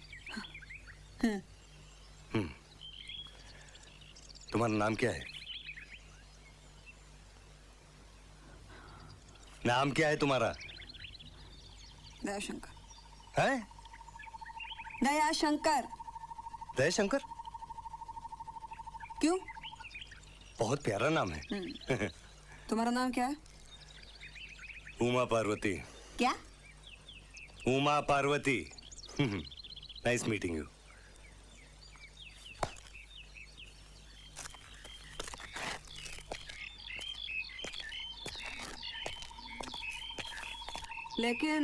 [SPEAKER 5] तुम्हारा नाम क्या है? नाम क्या है तुम्हारा?
[SPEAKER 6] दयाशंकर।
[SPEAKER 5] है?
[SPEAKER 6] दयाशंकर।
[SPEAKER 5] दयाशंकर?
[SPEAKER 6] क्यों?
[SPEAKER 5] बहुत प्यारा नाम है।
[SPEAKER 6] तुम्हारा नाम क्या है?
[SPEAKER 5] उमा पार्वती।
[SPEAKER 6] क्या?
[SPEAKER 5] Uma Parvati. Nice meeting you.
[SPEAKER 6] लेकिन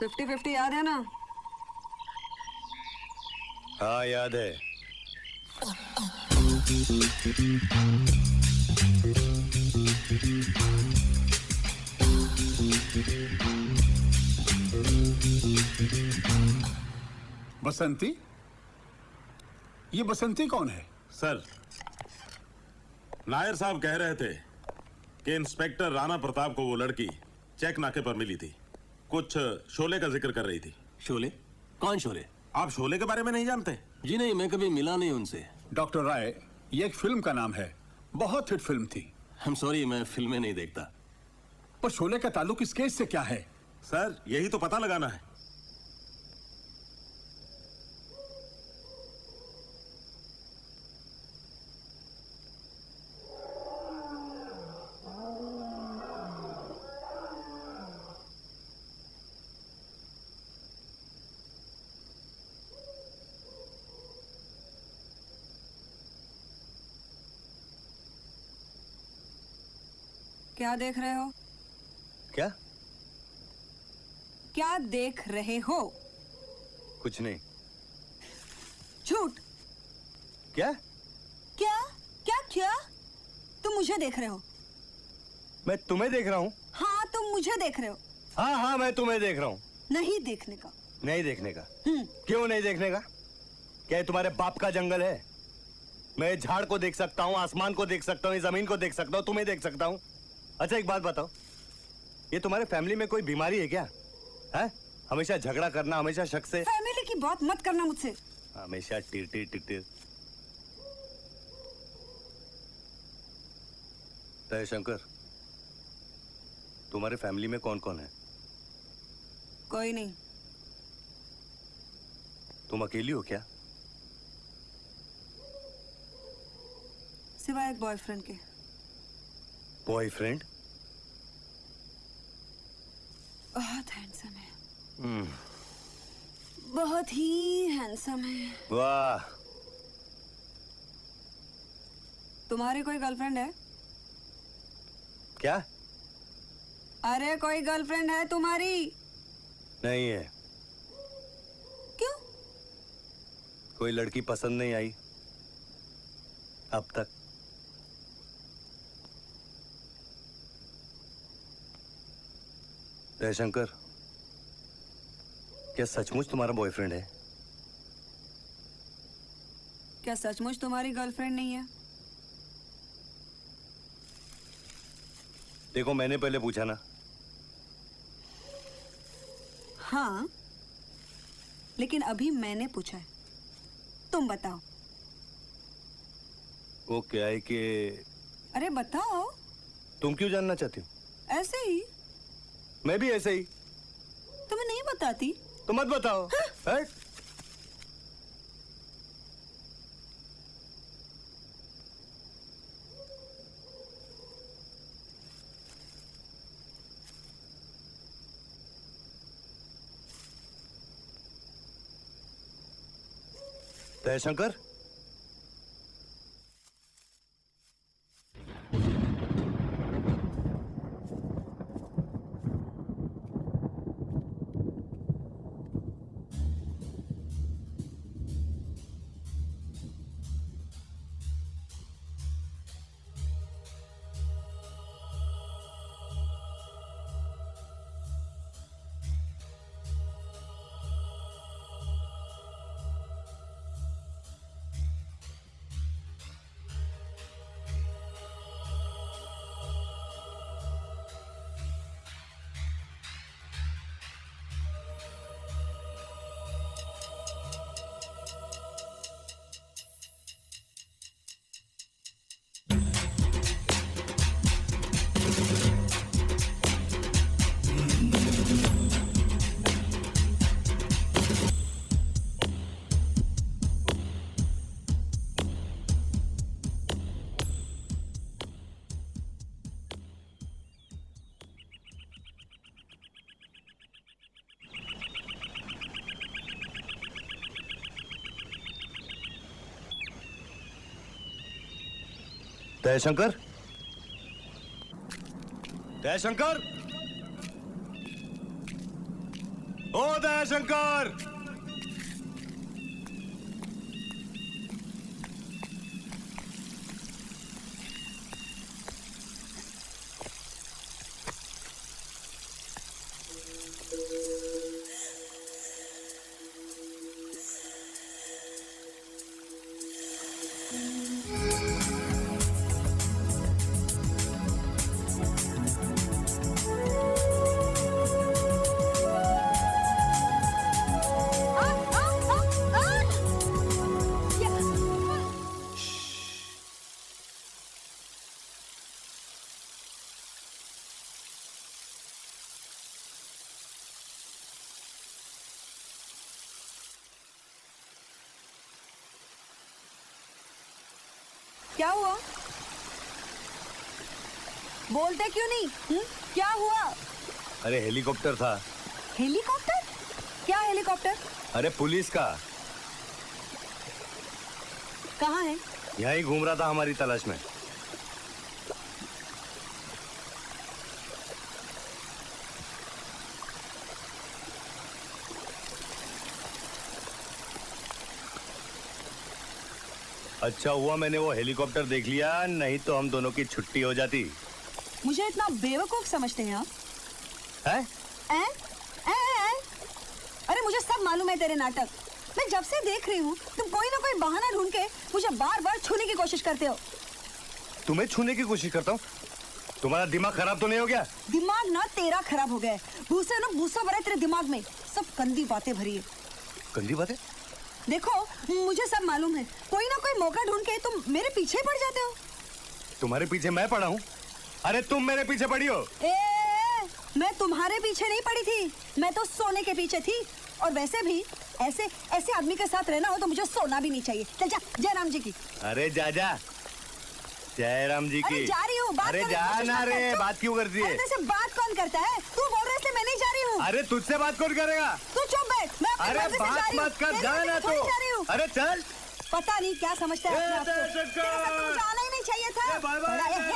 [SPEAKER 6] 50-50 याद है ना?
[SPEAKER 5] हाँ याद है।
[SPEAKER 8] बसंती? ये बसंती कौन है?
[SPEAKER 11] सर, नायर साहब कह रहे थे कि इंस्पेक्टर राणा प्रताप को वो लड़की चेक नाके पर मिली थी। कुछ शोले का जिक्र कर रही थी।
[SPEAKER 1] शोले? कौन शोले?
[SPEAKER 11] आप शोले के बारे में नहीं जानते?
[SPEAKER 1] जी नहीं, मैं कभी मिला नहीं उनसे।
[SPEAKER 8] डॉक्टर राय, ये एक फिल्म का नाम है, बहुत हिट फिल्म थी।
[SPEAKER 1] I'm sorry, मैं फिल्में नहीं देखता।
[SPEAKER 8] पर शोले का ताल्लुक इस केस से क्या है?
[SPEAKER 11] सर, यही तो पता लगाना है।
[SPEAKER 6] क्या देख रहे हो?
[SPEAKER 5] क्या?
[SPEAKER 6] क्या देख रहे हो?
[SPEAKER 5] कुछ नहीं।
[SPEAKER 6] झूठ।
[SPEAKER 5] क्या?
[SPEAKER 6] क्या? क्या? तुम मुझे देख रहे हो?
[SPEAKER 5] मैं तुम्हें देख रहा हूँ?
[SPEAKER 6] हाँ, तुम मुझे देख रहे हो।
[SPEAKER 5] हाँ, मैं तुम्हें देख रहा हूँ।
[SPEAKER 6] नहीं देखने का।
[SPEAKER 5] नहीं देखने का? क्यों नहीं देखने का? क्या ये तुम्हारे बाप का जंगल है? मैं झाड़ को देख सकता हूँ, आसमान को देख सकता हूँ, जमीन को देख सकता हूँ, तुम्हें देख सकता हूँ। अच्छा, एक बात बताओ, ये तुम्हारे फैमिली में कोई बीमारी है क्या? है? हमेशा झगड़ा करना, हमेशा शक से।
[SPEAKER 6] फैमिली की बात मत करना मुझसे।
[SPEAKER 5] हमेशा टिर। दयाशंकर, तुम्हारे फैमिली में कौन कौन है?
[SPEAKER 6] कोई नहीं।
[SPEAKER 5] तुम अकेली हो क्या?
[SPEAKER 6] सिवाय एक बॉयफ्रेंड के।
[SPEAKER 5] बॉयफ्रेंड?
[SPEAKER 6] बहुत हैंडसम है। बहुत ही हैंडसम है।
[SPEAKER 5] वाह।
[SPEAKER 6] तुम्हारी कोई गर्लफ्रेंड है?
[SPEAKER 5] क्या?
[SPEAKER 6] अरे कोई गर्लफ्रेंड है तुम्हारी?
[SPEAKER 5] नहीं है।
[SPEAKER 6] क्यों?
[SPEAKER 5] कोई लड़की पसंद नहीं आई अब तक। जयशंकर, क्या सचमुच तुम्हारा बॉयफ्रेंड है?
[SPEAKER 6] क्या सचमुच तुम्हारी गर्लफ्रेंड नहीं है?
[SPEAKER 5] देखो, मैंने पहले पूछा ना।
[SPEAKER 6] हाँ, लेकिन अभी मैंने पूछा है। तुम बताओ।
[SPEAKER 5] वो क्या है कि...
[SPEAKER 6] अरे बताओ।
[SPEAKER 5] तुम क्यों जानना चाहती हो?
[SPEAKER 6] ऐसे ही।
[SPEAKER 5] मैं भी ऐसे ही।
[SPEAKER 6] तुम्हें नहीं बताती?
[SPEAKER 5] तो मत बताओ। हाँ? दयाशंकर, दयाशंकर, दयाशंकर, ओ दयाशंकर!
[SPEAKER 6] क्या हुआ? बोलते क्यों नहीं? क्या हुआ?
[SPEAKER 5] अरे हेलीकॉप्टर था।
[SPEAKER 6] हेलीकॉप्टर? क्या हेलीकॉप्टर?
[SPEAKER 5] अरे पुलिस का।
[SPEAKER 6] कहाँ है?
[SPEAKER 5] यहाँ ही घूम रहा था हमारी तलाश में। अच्छा हुआ मैंने वो हेलीकॉप्टर देख लिया, नहीं तो हम दोनों की छुट्टी हो जाती।
[SPEAKER 6] मुझे इतना बेवकूफ समझते हैं आप?
[SPEAKER 5] हैं?
[SPEAKER 6] अरे मुझे सब मालूम है तेरे नाटक। मैं जब से देख रही हूँ तुम कोई ना कोई बहाना ढूंढ के मुझे बार बार छूने की कोशिश करते हो।
[SPEAKER 5] तुम्हें छूने की कोशिश करता हूँ? तुम्हारा दिमाग खराब तो नहीं हो गया?
[SPEAKER 6] दिमाग ना तेरा खराब हो गया है। भूसा भरा है तेरे दिमाग में, सब गंदी बातें भरी है।
[SPEAKER 5] गंदी बातें?
[SPEAKER 6] देखो मुझे सब मालूम है, कोई ना कोई मौका ढूंढ के तुम मेरे पीछे पड़ जाते हो।
[SPEAKER 5] तुम्हारे पीछे मैं पड़ा हूँ? अरे तुम मेरे पीछे पड़ी हो।
[SPEAKER 6] मैं तुम्हारे पीछे नहीं पड़ी थी, मैं तो सोने के पीछे थी। और वैसे भी ऐसे ऐसे आदमी के साथ रहना हो तो मुझे सोना भी नहीं चाहिए। चल जा जयराम जी की।
[SPEAKER 5] अरे जा जा जयराम जी की।
[SPEAKER 6] जा रही हूँ।
[SPEAKER 5] अरे जा ना रे, बात क्यों करती है?
[SPEAKER 6] तेरे से बात कौन करता है? तू बोल रहा है इसलिए मैं नहीं जा रही हूँ।
[SPEAKER 5] अरे तुझसे बात कौन करेगा?
[SPEAKER 6] तू चुप बैठ, मैं अपनी मर्जी से जा रही हूँ।
[SPEAKER 5] बात मत कर, जा ना तो। अरे चल।
[SPEAKER 6] पता नहीं क्या समझता है अपने आप को। तेरे साथ मुझे आना ही नहीं चाहिए था।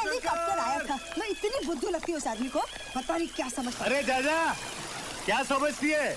[SPEAKER 6] हेलीकॉप्टर आया था, मैं इतनी बुद्धू लगती हूँ उस आदमी को, पता नहीं क्या समझता है।
[SPEAKER 5] अरे जा जा, क्या समझती है?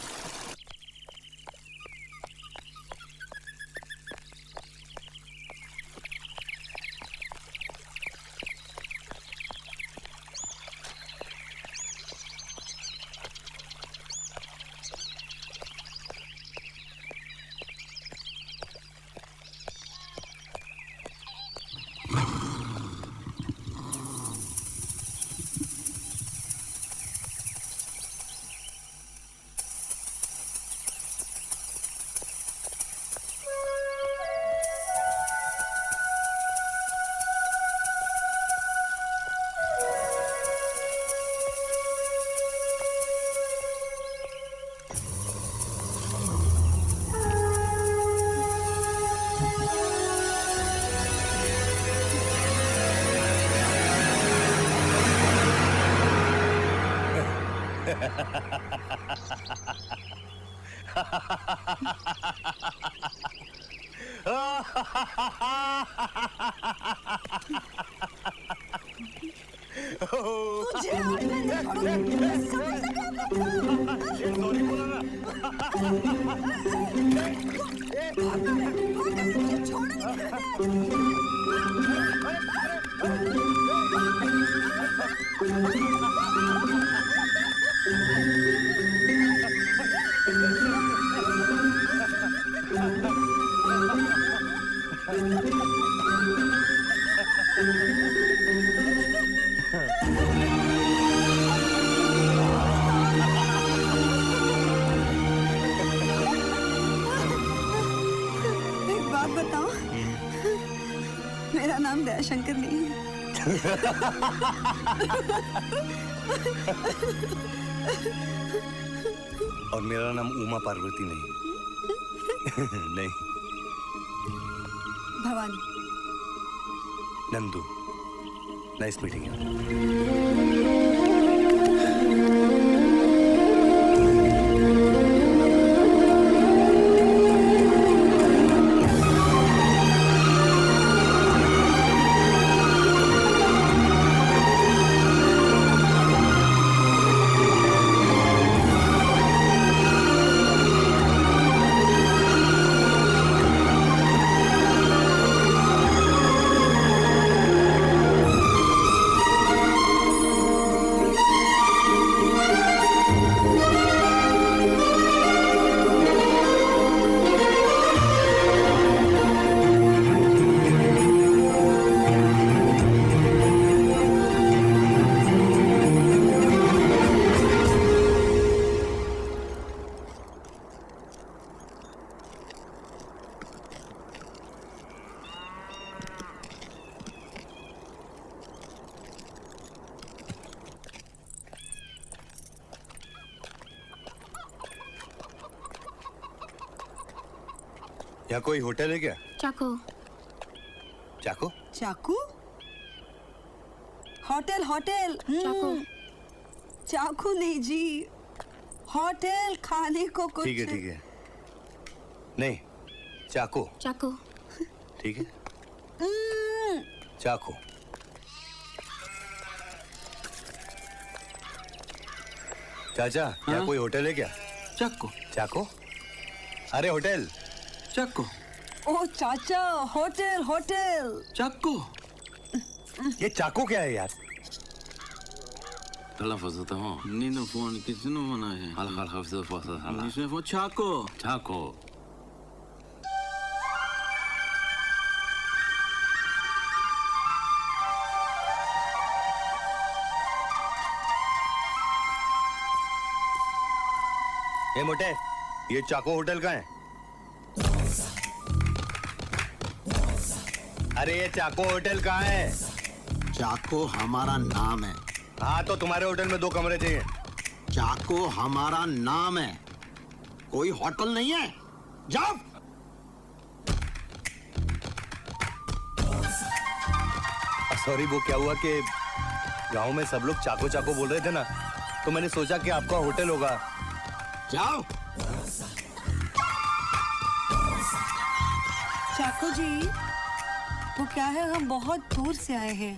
[SPEAKER 6] मेरा नाम दयाशंकर नहीं है।
[SPEAKER 5] और मेरा नाम उमा पार्वती नहीं। नहीं,
[SPEAKER 6] Bhavani.
[SPEAKER 5] Nandu. Nice meeting you. यहाँ कोई होटल है क्या?
[SPEAKER 13] चाको।
[SPEAKER 5] चाकू?
[SPEAKER 6] चाकू? Hotel hotel. चाकू? चाकू नहीं जी, होटल खाने को कुछ।
[SPEAKER 5] ठीक है ठीक है। नहीं, चाकू।
[SPEAKER 13] चाकू।
[SPEAKER 5] ठीक है, चाकू। चाचा, यहाँ कोई होटल है क्या?
[SPEAKER 16] चाकू।
[SPEAKER 5] चाकू? अरे होटल।
[SPEAKER 16] चाकू।
[SPEAKER 6] ओ चाचा, होटल होटल।
[SPEAKER 16] चाकू।
[SPEAKER 5] ये चाकू क्या है यार?
[SPEAKER 16] Nino phone kitchen mana hai. Hal hafsa fasa hala. Nisme phone Chaco. Chaco.
[SPEAKER 5] ये मोटे, ये चाको होटल का है? अरे ये चाको होटल कहाँ है?
[SPEAKER 9] चाको हमारा नाम है।
[SPEAKER 5] हाँ तो तुम्हारे होटल में 2 कमरे चाहिए।
[SPEAKER 9] चाको हमारा नाम है, कोई होटल नहीं है। जाओ।
[SPEAKER 5] सॉरी, वो क्या हुआ कि गांव में सब लोग चाको चाको बोल रहे थे ना, तो मैंने सोचा कि आपका होटल होगा।
[SPEAKER 9] जाओ।
[SPEAKER 6] चाकू जी, वो क्या है, हम बहुत दूर से आए हैं।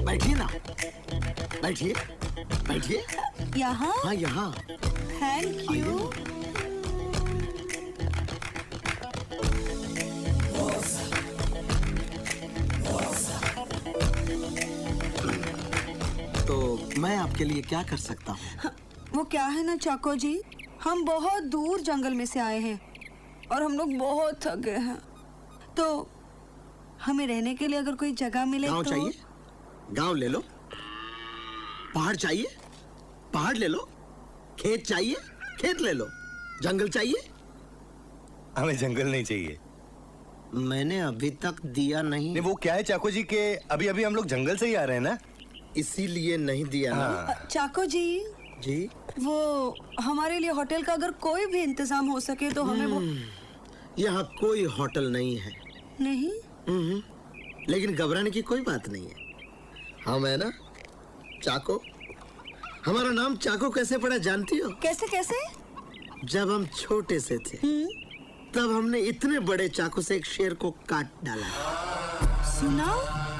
[SPEAKER 9] बैठिए ना, बैठिए बैठिए।
[SPEAKER 6] यहाँ?
[SPEAKER 9] हाँ यहाँ।
[SPEAKER 6] Thank you.
[SPEAKER 9] तो मैं आपके लिए क्या कर सकता हूँ?
[SPEAKER 6] वो क्या है ना चाको जी, हम बहुत दूर जंगल में से आए हैं और हम लोग बहुत थक गए हैं, तो हमें रहने के लिए अगर कोई जगह मिले
[SPEAKER 9] गाँव
[SPEAKER 6] तो।
[SPEAKER 9] चाहिए? गाँव ले लो। पहाड़ चाहिए? पहाड़ ले लो। खेत चाहिए? खेत ले लो। जंगल चाहिए?
[SPEAKER 5] हमें जंगल नहीं चाहिए।
[SPEAKER 9] मैंने अभी तक दिया नहीं।
[SPEAKER 5] वो क्या है चाको जी के अभी अभी हम लोग जंगल से ही आ रहे हैं ना,
[SPEAKER 9] इसीलिए नहीं दिया ना।
[SPEAKER 6] चाको जी
[SPEAKER 9] जी,
[SPEAKER 6] वो हमारे लिए होटल का अगर कोई भी इंतजाम हो सके तो हमें वो।
[SPEAKER 9] यहाँ कोई होटल नहीं है।
[SPEAKER 6] नहीं?
[SPEAKER 9] लेकिन घबराने की कोई बात नहीं है। हम है ना चाको। हमारा नाम चाको कैसे पड़ा जानती हो?
[SPEAKER 6] कैसे कैसे?
[SPEAKER 9] जब हम छोटे से थे तब हमने इतने बड़े चाकू से एक शेर को काट डाला।
[SPEAKER 6] सुना?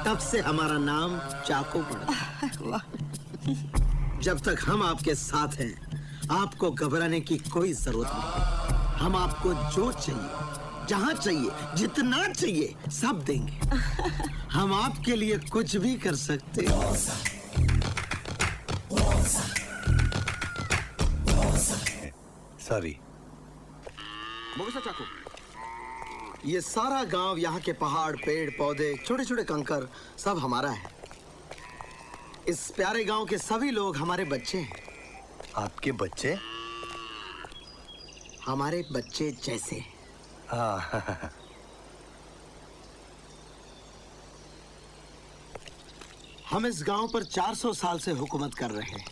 [SPEAKER 9] तब से हमारा नाम चाको पड़ा। जब तक हम आपके साथ हैं, आपको घबराने की कोई जरूरत नहीं। हम आपको जो चाहिए, जहाँ चाहिए, जितना चाहिए, सब देंगे। हम आपके लिए कुछ भी कर सकते हैं।
[SPEAKER 5] सॉरी।
[SPEAKER 9] चाकू, ये सारा गांव, यहाँ के पहाड़, पेड़, पौधे, छोटे छोटे कंकर, सब हमारा है। इस प्यारे गांव के सभी लोग हमारे बच्चे हैं।
[SPEAKER 5] आपके बच्चे?
[SPEAKER 9] हमारे बच्चे जैसे।
[SPEAKER 5] हाँ।
[SPEAKER 9] हम इस गांव पर 400 साल से हुकूमत कर रहे हैं।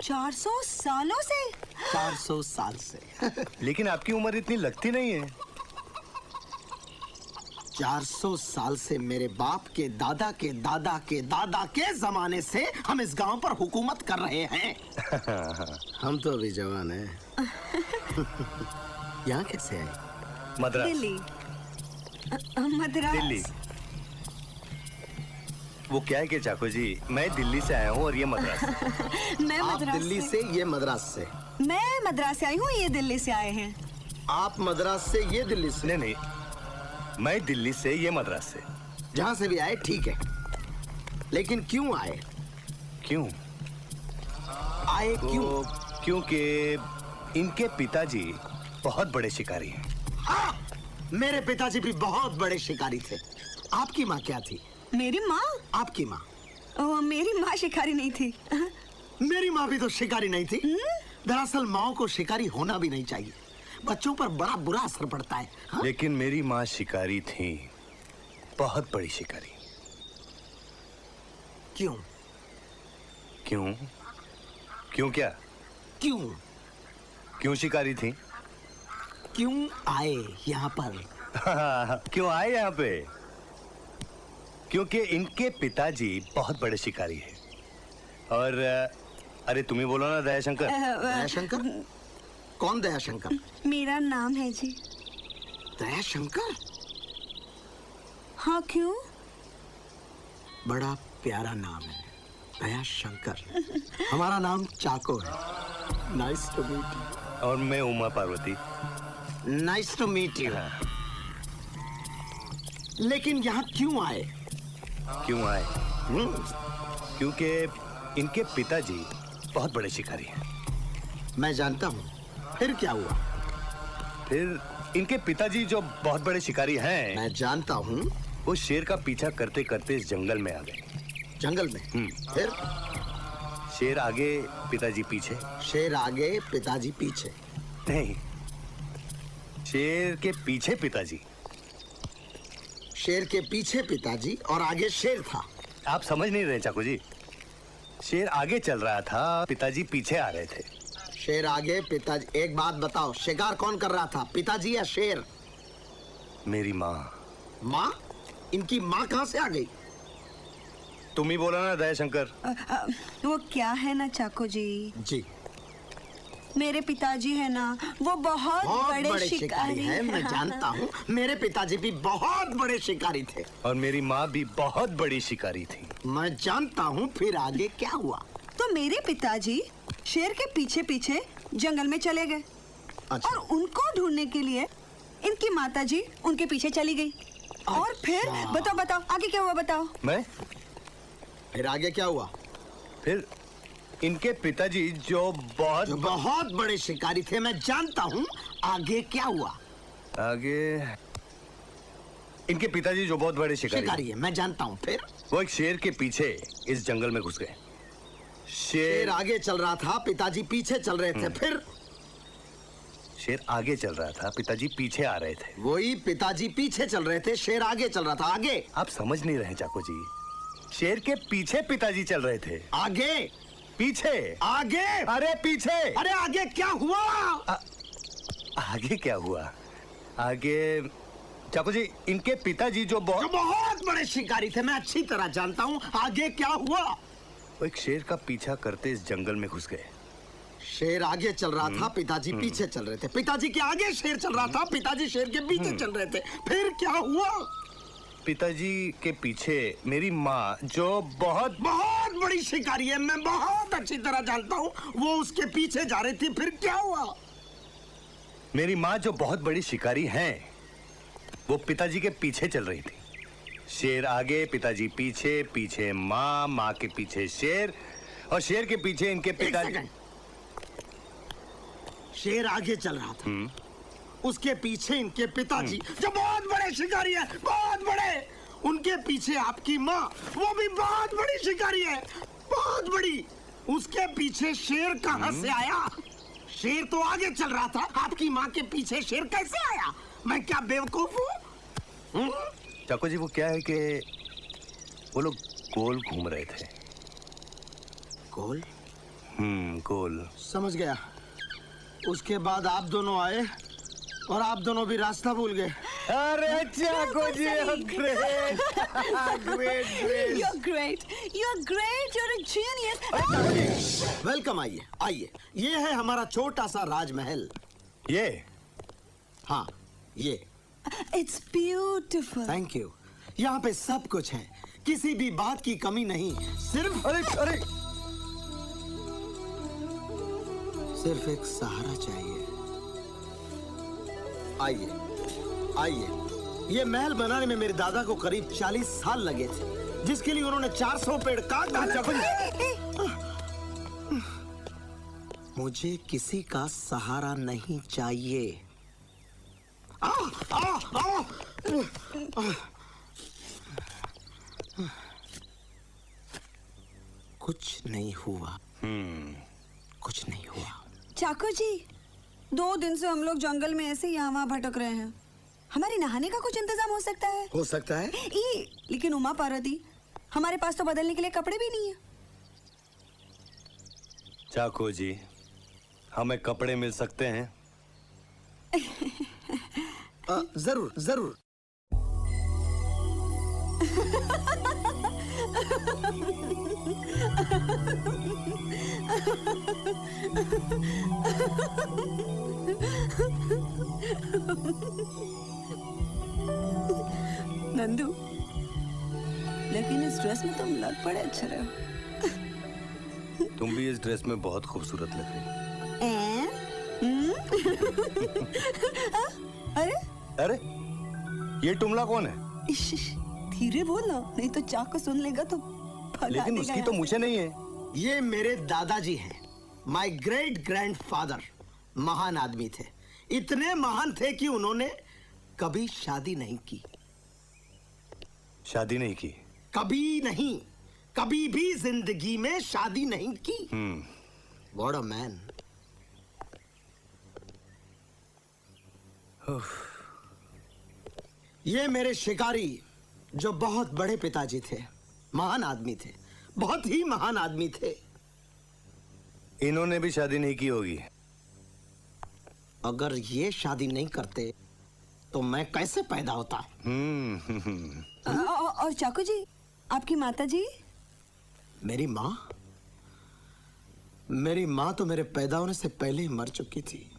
[SPEAKER 6] 400 सालों से?
[SPEAKER 9] 400 साल से।
[SPEAKER 5] लेकिन आपकी उम्र इतनी लगती नहीं है।
[SPEAKER 9] 400 साल से मेरे बाप के दादा के दादा के दादा के जमाने से हम इस गांव पर हुकूमत कर रहे हैं। हम तो अभी जवान हैं। यहाँ कैसे आए?
[SPEAKER 5] मद्रास।
[SPEAKER 6] दिल्ली। मद्रास।
[SPEAKER 5] दिल्ली। वो क्या है कि चाको जी, मैं दिल्ली से आया हूँ और ये मद्रास।
[SPEAKER 6] मैं
[SPEAKER 9] आप
[SPEAKER 6] मद्रास
[SPEAKER 9] दिल्ली से, ये मद्रास से।
[SPEAKER 6] मैं मद्रास से आई हूँ, ये दिल्ली से आए हैं।
[SPEAKER 9] आप मद्रास से, ये दिल्ली से।
[SPEAKER 5] नहीं, मैं दिल्ली से, ये मद्रास से।
[SPEAKER 9] जहाँ से भी आए ठीक है, लेकिन क्यों आए?
[SPEAKER 5] क्यों
[SPEAKER 9] आए? क्यों?
[SPEAKER 5] क्योंकि इनके पिताजी बहुत बड़े शिकारी हैं।
[SPEAKER 9] मेरे पिताजी भी बहुत बड़े शिकारी थे। आपकी माँ क्या थी?
[SPEAKER 6] मेरी माँ?
[SPEAKER 9] आपकी माँ?
[SPEAKER 6] मेरी माँ शिकारी नहीं थी।
[SPEAKER 9] मेरी माँ भी तो शिकारी नहीं थी। दरअसल माँ को शिकारी होना भी नहीं चाहिए, बच्चों पर बड़ा बुरा असर पड़ता है। हाँ?
[SPEAKER 5] लेकिन मेरी माँ शिकारी थी, बहुत बड़ी शिकारी।
[SPEAKER 9] क्यों?
[SPEAKER 5] क्यों? क्यों क्या?
[SPEAKER 9] क्यों?
[SPEAKER 5] क्यों शिकारी थी?
[SPEAKER 17] क्यों आए यहाँ पर?
[SPEAKER 5] क्यों आए यहाँ पे? क्योंकि इनके पिताजी बहुत बड़े शिकारी हैं। और अरे तुम्ही बोलो ना दयाशंकर।
[SPEAKER 17] दयाशंकर? कौन दयाशंकर?
[SPEAKER 6] मेरा नाम है जी।
[SPEAKER 17] दयाशंकर?
[SPEAKER 6] हाँ, क्यों?
[SPEAKER 17] बड़ा प्यारा नाम है, दयाशंकर। हमारा नाम चाको है। Nice to meet you.
[SPEAKER 5] और मैं Uma Parvati.
[SPEAKER 17] Nice to meet you. लेकिन यहाँ क्यों आए?
[SPEAKER 5] क्यों आए? क्योंकि इनके पिताजी बहुत बड़े शिकारी हैं।
[SPEAKER 17] मैं जानता हूँ। फिर क्या हुआ?
[SPEAKER 5] फिर इनके पिताजी जो बहुत बड़े शिकारी हैं,
[SPEAKER 17] मैं जानता हूँ,
[SPEAKER 5] वो शेर का पीछा करते करते इस जंगल में आ गए।
[SPEAKER 17] जंगल में? फिर?
[SPEAKER 5] शेर आगे, पिताजी पीछे।
[SPEAKER 17] शेर आगे, पिताजी पीछे?
[SPEAKER 5] नहीं, शेर के पीछे पिताजी।
[SPEAKER 17] शेर के पीछे पिताजी और आगे शेर था।
[SPEAKER 5] आप समझ नहीं रहे चाकू जी। शेर आगे चल रहा था, पिताजी पीछे आ रहे थे।
[SPEAKER 17] शेर आगे, पिताजी। एक बात बताओ, शिकार कौन कर रहा था, पिताजी या शेर?
[SPEAKER 5] मेरी माँ।
[SPEAKER 17] माँ? इनकी माँ कहाँ से आ गई?
[SPEAKER 5] तुम ही बोला ना दयाशंकर।
[SPEAKER 6] वो क्या है ना चाको जी,
[SPEAKER 17] जी,
[SPEAKER 6] मेरे पिताजी है ना, वो बहुत बड़े शिकारी
[SPEAKER 17] है। मैं जानता हूँ, मेरे पिताजी भी बहुत बड़े शिकारी थे।
[SPEAKER 5] और मेरी माँ भी बहुत बड़ी शिकारी थी।
[SPEAKER 17] मैं जानता हूँ। फिर आगे क्या हुआ?
[SPEAKER 6] तो मेरे पिताजी शेर के पीछे पीछे जंगल में चले गए।
[SPEAKER 17] अच्छा।
[SPEAKER 6] और उनको ढूंढने के लिए इनकी माताजी उनके पीछे चली गई। और फिर बताओ बताओ आगे क्या हुआ, बताओ।
[SPEAKER 5] मैं?
[SPEAKER 17] फिर आगे क्या हुआ?
[SPEAKER 5] फिर इनके पिताजी जो बहुत
[SPEAKER 17] बड़े शिकारी थे, मैं जानता हूँ। आगे क्या हुआ?
[SPEAKER 5] आगे इनके पिताजी जो बहुत बड़े
[SPEAKER 17] शिकारी है, मैं जानता हूँ। फिर
[SPEAKER 5] वो एक शेर के पीछे इस जंगल में घुस गए।
[SPEAKER 17] शेर आगे चल रहा था, पिताजी पीछे चल रहे थे। फिर
[SPEAKER 5] शेर आगे चल रहा था, पिताजी पीछे आ रहे थे।
[SPEAKER 17] वही, पिताजी पीछे चल रहे थे, शेर आगे चल रहा था। आगे?
[SPEAKER 5] आप समझ नहीं रहे चाको जी। शेर के पीछे पिताजी चल रहे थे।
[SPEAKER 17] आगे?
[SPEAKER 5] पीछे।
[SPEAKER 17] आगे?
[SPEAKER 5] अरे पीछे।
[SPEAKER 17] अरे आगे क्या हुआ?
[SPEAKER 5] आगे क्या हुआ? आगे चाको जी, इनके पिताजी जो
[SPEAKER 17] बहुत बड़े शिकारी थे, मैं अच्छी तरह जानता हूँ। आगे क्या हुआ?
[SPEAKER 5] वो एक शेर का पीछा करते इस जंगल में घुस गए।
[SPEAKER 17] शेर आगे चल रहा था, पिताजी पीछे चल रहे थे। पिताजी के आगे शेर चल रहा था, पिताजी शेर के पीछे चल रहे थे। फिर क्या हुआ?
[SPEAKER 5] पिताजी के पीछे मेरी माँ जो बहुत
[SPEAKER 17] बड़ी शिकारी है, मैं बहुत अच्छी तरह जानता हूँ, वो उसके पीछे जा रही थी। फिर क्या हुआ?
[SPEAKER 5] मेरी माँ जो बहुत बड़ी शिकारी हैं, वो पिताजी के पीछे चल रही थी। शेर आगे, पिताजी पीछे, पीछे माँ, माँ के पीछे शेर, और शेर के पीछे इनके पिताजी।
[SPEAKER 17] शेर आगे चल रहा था, उसके पीछे इनके पिताजी जो बहुत बड़े शिकारी है, बहुत बड़े। उनके पीछे आपकी माँ, वो भी बहुत बड़ी शिकारी है, बहुत बड़ी। उसके पीछे शेर कहाँ से आया? शेर तो आगे चल रहा था, आपकी माँ के पीछे शेर कैसे आया? मैं क्या बेवकूफ हूँ?
[SPEAKER 5] चाको जी, वो क्या है कि वो लोग गोल घूम रहे थे।
[SPEAKER 17] गोल?
[SPEAKER 5] गोल।
[SPEAKER 17] समझ गया। उसके बाद आप दोनों आए और आप दोनों भी रास्ता भूल गए।
[SPEAKER 5] अरे Chacko ji, great, great,
[SPEAKER 6] You're great. You're great. You're a genius.
[SPEAKER 17] Welcome, आइए आइए। ये है हमारा छोटा सा राजमहल।
[SPEAKER 5] ये?
[SPEAKER 17] हाँ, ये।
[SPEAKER 6] It's beautiful.
[SPEAKER 17] Thank you. यहाँ पे सब कुछ है, किसी भी बात की कमी नहीं। सिर्फ
[SPEAKER 5] अरे
[SPEAKER 17] सिर्फ एक सहारा चाहिए। आइए आइए। ये महल बनाने में मेरे दादा को करीब 40 साल लगे थे, जिसके लिए उन्होंने 400 पेड़ काट डाले। मुझे किसी का सहारा नहीं चाहिए। कुछ नहीं हुआ। कुछ नहीं हुआ।
[SPEAKER 6] चाको जी, 2 दिन से हम लोग जंगल में ऐसे यहाँ वहाँ भटक रहे हैं। हमारे नहाने का कुछ इंतजाम हो सकता है?
[SPEAKER 17] हो सकता है।
[SPEAKER 6] लेकिन उमा पार्वती, हमारे पास तो बदलने के लिए कपड़े भी नहीं है।
[SPEAKER 5] चाको जी, हमें कपड़े मिल सकते हैं?
[SPEAKER 17] जरूर जरूर।
[SPEAKER 6] नंदू, लेकिन इस ड्रेस में तुम लग बड़े अच्छे रहे हो।
[SPEAKER 5] तुम भी इस ड्रेस में बहुत खूबसूरत लग रही हो।
[SPEAKER 6] अरे
[SPEAKER 5] अरे ये टुमला कौन है?
[SPEAKER 6] इश, धीरे बोल ना, नहीं तो चाकू सुन लेगा तो भगा
[SPEAKER 5] लेकिन
[SPEAKER 6] देगा
[SPEAKER 5] उसकी तो
[SPEAKER 6] यहाँ
[SPEAKER 5] मुझे नहीं है।
[SPEAKER 17] ये मेरे दादाजी हैं, माय ग्रेट ग्रैंडफादर। महान आदमी थे, इतने महान थे कि उन्होंने कभी शादी नहीं की।
[SPEAKER 5] शादी नहीं की?
[SPEAKER 17] कभी नहीं, कभी भी जिंदगी में शादी नहीं की। What a man. ये मेरे शिकारी, जो बहुत बड़े पिताजी थे, महान आदमी थे, बहुत ही महान आदमी थे।
[SPEAKER 5] इन्होंने भी शादी नहीं की होगी।
[SPEAKER 17] अगर ये शादी नहीं करते तो मैं कैसे पैदा होता?
[SPEAKER 6] और चाकू जी, आपकी माता जी?
[SPEAKER 17] मेरी माँ? मेरी माँ तो मेरे पैदा होने से पहले ही मर चुकी थी।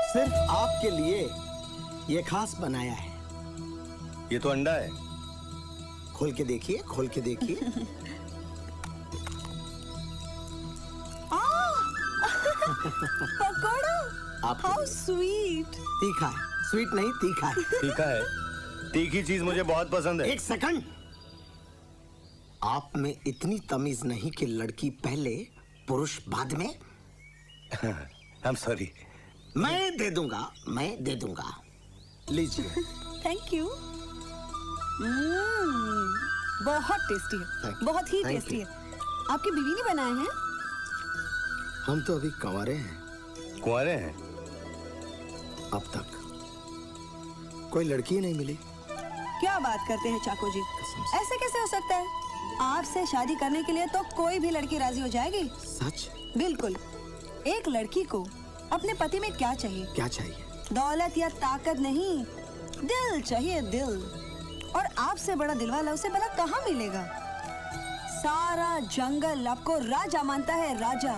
[SPEAKER 17] सिर्फ आपके लिए ये खास बनाया है।
[SPEAKER 5] ये तो अंडा है।
[SPEAKER 17] खोल के देखिए, खोल के देखिए।
[SPEAKER 6] Pakora, how sweet.
[SPEAKER 17] तीखा है, स्वीट नहीं तीखा है।
[SPEAKER 5] तीखा है? तीखी चीज मुझे बहुत पसंद है।
[SPEAKER 17] एक सेकंड, आप में इतनी तमीज नहीं कि लड़की पहले पुरुष बाद में?
[SPEAKER 5] I am sorry.
[SPEAKER 17] मैं दे दूंगा, मैं दे दूंगा। लीजिए।
[SPEAKER 6] Thank you. बहुत टेस्टी है, बहुत ही
[SPEAKER 17] Thank
[SPEAKER 6] टेस्टी
[SPEAKER 17] you.
[SPEAKER 6] है। आपकी बीवी ने बनाए हैं?
[SPEAKER 17] हम तो अभी कंवारे हैं।
[SPEAKER 5] कुंवारे हैं?
[SPEAKER 17] अब तक कोई लड़की ही नहीं मिली।
[SPEAKER 6] क्या बात करते हैं चाको जी, ऐसे कैसे हो सकता है? आपसे शादी करने के लिए तो कोई भी लड़की राजी हो जाएगी।
[SPEAKER 17] सच?
[SPEAKER 6] बिल्कुल। एक लड़की को अपने पति में क्या चाहिए?
[SPEAKER 17] क्या चाहिए?
[SPEAKER 6] दौलत या ताकत नहीं, दिल चाहिए, दिल। और आपसे बड़ा दिलवाला उसे भला कहाँ मिलेगा? सारा जंगल आपको राजा मानता है, राजा।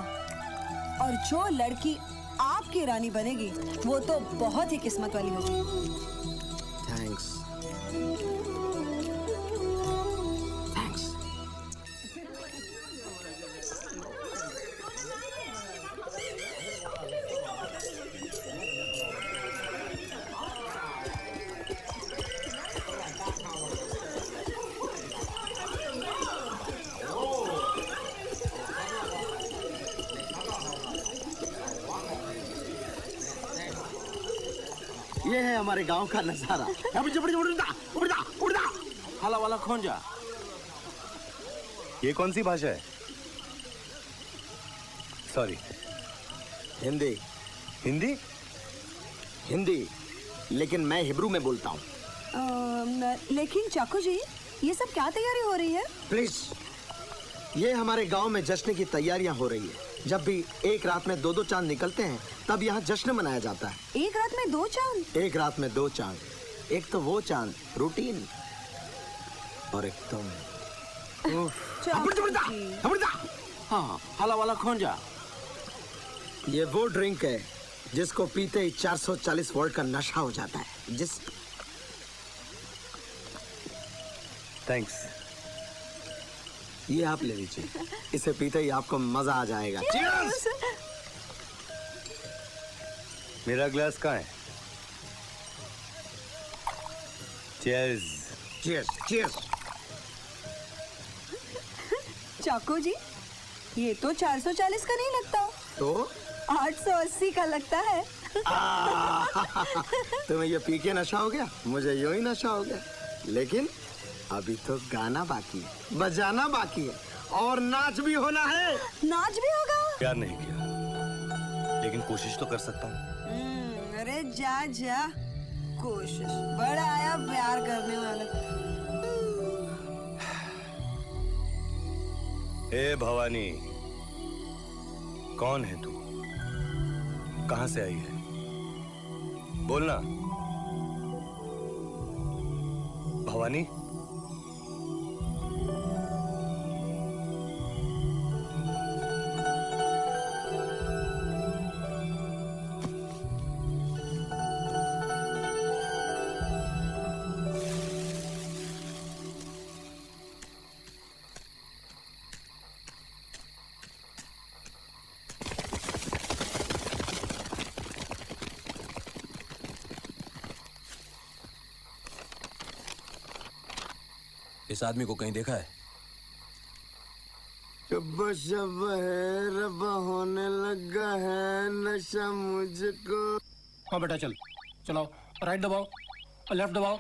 [SPEAKER 6] और जो लड़की आपकी रानी बनेगी वो तो बहुत ही किस्मत वाली होगी।
[SPEAKER 17] थैंक्स। थैंक्स। ये है हमारे गांव का नजारा।
[SPEAKER 5] हाला वाला खोंजा। ये कौन सी भाषा है? सॉरी।
[SPEAKER 17] हिंदी।
[SPEAKER 5] हिंदी?
[SPEAKER 17] हिंदी, लेकिन मैं हिब्रू में बोलता हूँ।
[SPEAKER 6] लेकिन चाकू जी, ये सब क्या तैयारी हो रही है?
[SPEAKER 17] प्लीज, ये हमारे गांव में जश्न की तैयारियां हो रही है। जब भी एक रात में दो चांद निकलते हैं तब यहाँ जश्न मनाया जाता है।
[SPEAKER 6] एक रात में 2 चांद?
[SPEAKER 17] एक रात में 2 चांद। एक तो वो चांद रूटीन, और एक तुम।
[SPEAKER 5] हाँ, हाला वाला खोंजा।
[SPEAKER 17] ये वो ड्रिंक है जिसको पीते ही 440 वोल्ट का नशा हो जाता है। जिस
[SPEAKER 5] थैंक्स।
[SPEAKER 17] ये आप ले लीजिए, इसे पीते ही आपको मजा आ जाएगा। Cheers!
[SPEAKER 5] मेरा ग्लास कहाँ है? Cheers.
[SPEAKER 17] Cheers, cheers.
[SPEAKER 6] चाको जी, ये तो 440 का नहीं लगता,
[SPEAKER 17] तो
[SPEAKER 6] 880 का लगता है।
[SPEAKER 17] तुम्हें ये पी के नशा हो गया, मुझे यूं ही नशा हो गया। लेकिन अभी तो गाना बाकी है, बजाना बाकी है, और नाच भी होना है।
[SPEAKER 6] नाच भी होगा?
[SPEAKER 5] प्यार नहीं किया, लेकिन कोशिश तो कर सकता हूँ।
[SPEAKER 6] अरे जा जा, कोशिश। बड़ा आया प्यार करने वाला।
[SPEAKER 5] ए भवानी, कौन है तू? कहां से आई है? बोलना। भवानी,
[SPEAKER 1] इस आदमी को कहीं देखा है?
[SPEAKER 17] शब्बा शब्बा है, रब्बा होने लगा है नशा मुझको।
[SPEAKER 14] हाँ बेटा चल, चलाओ, राइट दबाओ, लेफ्ट दबाओ,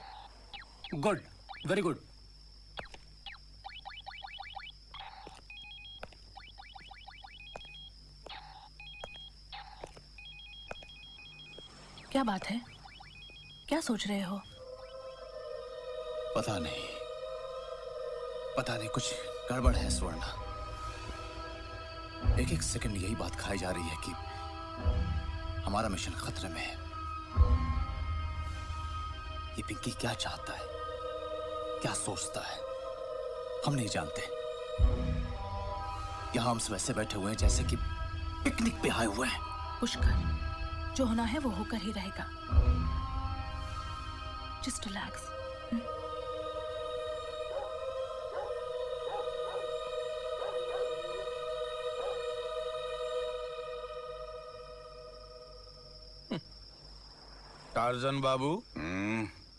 [SPEAKER 14] गुड, वेरी गुड।
[SPEAKER 10] क्या बात है? क्या सोच रहे हो?
[SPEAKER 9] पता नहीं कुछ गड़बड़ है स्वर्णा। एक एक सेकंड यही बात खाई जा रही है कि हमारा मिशन खतरे में है। ये पिंकी क्या चाहता है, क्या सोचता है, हम नहीं जानते। यहां हम सब ऐसे बैठे हुए हैं जैसे कि पिकनिक पे आए हुए हैं।
[SPEAKER 10] पुष्कर, जो होना है वो होकर ही रहेगा। Just relax.
[SPEAKER 4] टार्जन बाबू,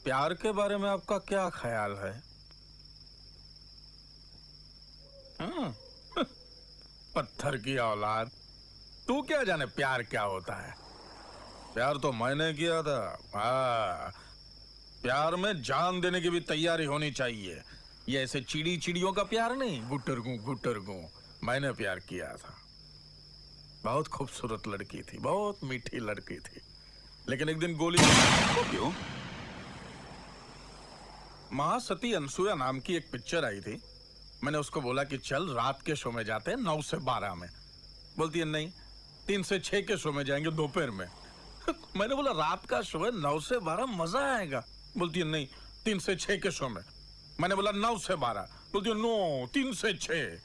[SPEAKER 4] प्यार के बारे में आपका क्या ख्याल है? पत्थर की औलाद, तू क्या जाने प्यार क्या होता है? प्यार तो मैंने किया था। प्यार में जान देने की भी तैयारी होनी चाहिए। ये ऐसे चिड़ियों का प्यार नहीं, गुटरगू। मैंने प्यार किया था। बहुत खूबसूरत लड़की थी, बहुत मीठी लड़की थी, लेकिन एक दिन गोली। क्यों? महासती अनसुया नाम की एक पिक्चर आई थी। मैंने उसको बोला कि चल रात के शो में जाते हैं 9 से 12 में। बोलती है नहीं, 3 से 6 के शो में जाएंगे दोपहर में। मैंने बोला रात का शो है, 9 से 12 मजा आएगा। बोलती है नहीं, 3 से 6 के शो में। मैंने बोला 9 से 12। बोलती है नो, 3 से 6।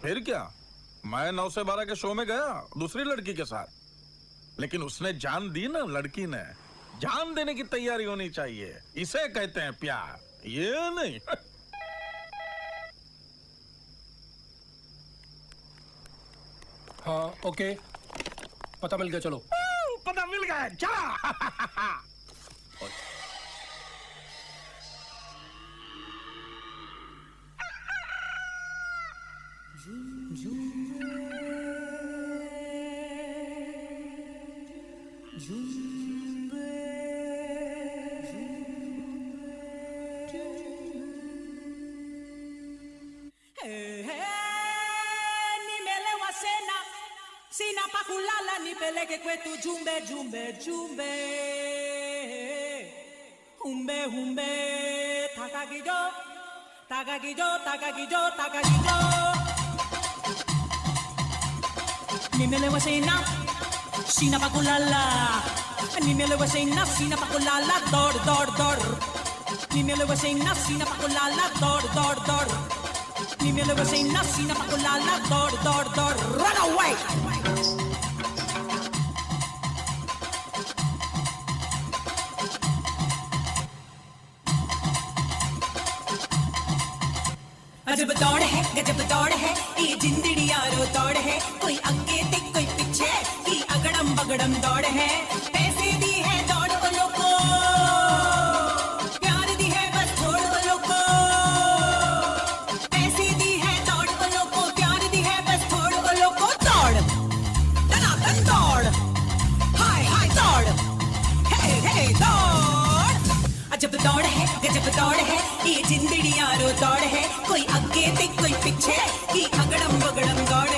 [SPEAKER 4] फिर क्या, मैं 9 से 12 के शो में गया दूसरी लड़की के साथ, लेकिन उसने जान दी ना। लड़की ने जान देने की तैयारी होनी चाहिए। इसे कहते हैं प्यार, ये नहीं।
[SPEAKER 14] हाँ ओके, पता मिल गया, चलो।
[SPEAKER 4] पता मिल गया, चला।
[SPEAKER 18] Sina pa kulala ni peleke kwetu jumbe jumbe jumbe humbe humbe takagijo takagijo takagijo takagijo nimelewa sina pa kulala nimelewa sina pa kulala dor dor dor nimelewa sina pa kulala dor dor dor nimelewa sina pa kulala dor dor dor run away. अजब दौड़ है, गजब दौड़ है, ये जिंदड़ी यारो दौड़ है। कोई आगे ते कोई पीछे, की अगड़म बगड़म दौड़ है। पैसे दी है दौड़ वालों को, प्यार दी है बस छोड़ वालों को। पैसे दी है दौड़ वालों को, प्यार दी है बस छोड़ वालों को। दौड़, दनादन दौड़, हाय हाय दौड़, हे हे दौड़। अजब दौड़ है, गजब दौड़ है, ये जिंदड़ी यारो दौड़ है। कोई आगे ते कोई पीछे, की अगड़म बगड़म दौड़ है।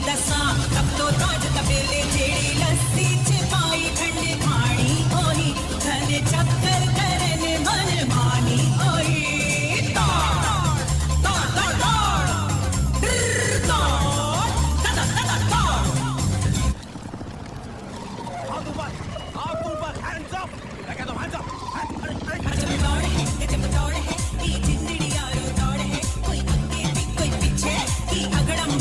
[SPEAKER 18] दसा तब तो ताज तबेले जेड़ी लस्सी च पाई ठंडे खानी ओही धन चक्कर करन मन मानी ओही अगड़म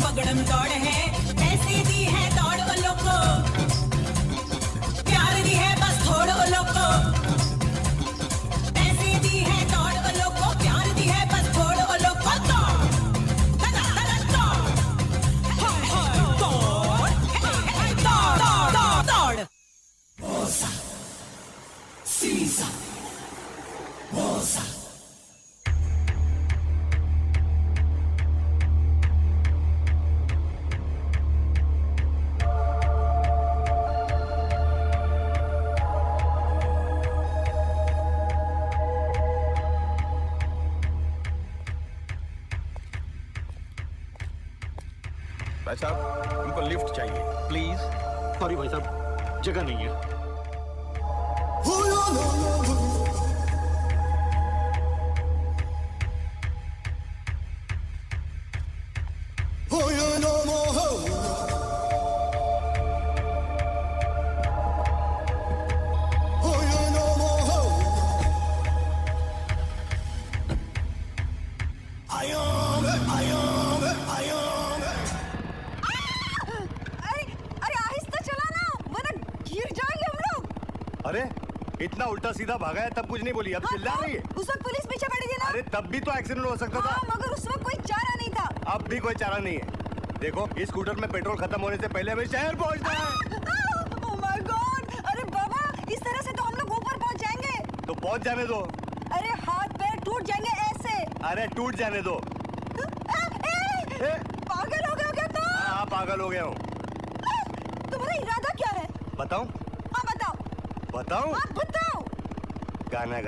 [SPEAKER 18] बगड़म दौड़ है ऐसी दी है दौड़ ओ लोको प्यार दी है बस थोड़ ओ लोको ऐसी दी है दौड़ ओ लोको प्यार दी है बस थोड़ ओ लोको दौड़ दौड़ Bosa Sisa Bosa
[SPEAKER 12] भाई साहब हमको लिफ्ट चाहिए प्लीज।
[SPEAKER 5] सॉरी भाई साहब जगह नहीं है। अरे इतना उल्टा सीधा भागा है तब कुछ नहीं बोली, अब चिल्ला रही है।
[SPEAKER 6] उस वक्त पुलिस पीछे पड़ी थी ना।
[SPEAKER 5] अरे तब भी तो एक्सीडेंट हो सकता था।
[SPEAKER 6] मगर उस वक्त कोई चारा नहीं था।
[SPEAKER 5] अब भी कोई चारा नहीं है। देखो इस स्कूटर में पेट्रोल खत्म होने से पहले हमें शहर पहुंचना है।
[SPEAKER 6] Oh my God! अरे बाबा इस तरह से तो हम लोग ऊपर पहुंच जाएंगे।
[SPEAKER 5] तो पहुंच जाने दो।
[SPEAKER 6] अरे हाथ पैर टूट जाएंगे ऐसे।
[SPEAKER 5] अरे टूट जाने दो।
[SPEAKER 6] पागल हो गए क्या तुम?
[SPEAKER 5] हाँ पागल हो गया हूँ।
[SPEAKER 6] तुम्हारा इरादा क्या है?
[SPEAKER 5] बताऊं?
[SPEAKER 6] हाँ बताओ।
[SPEAKER 5] बताऊं?
[SPEAKER 6] हाँ बताओ।
[SPEAKER 5] गाना गा।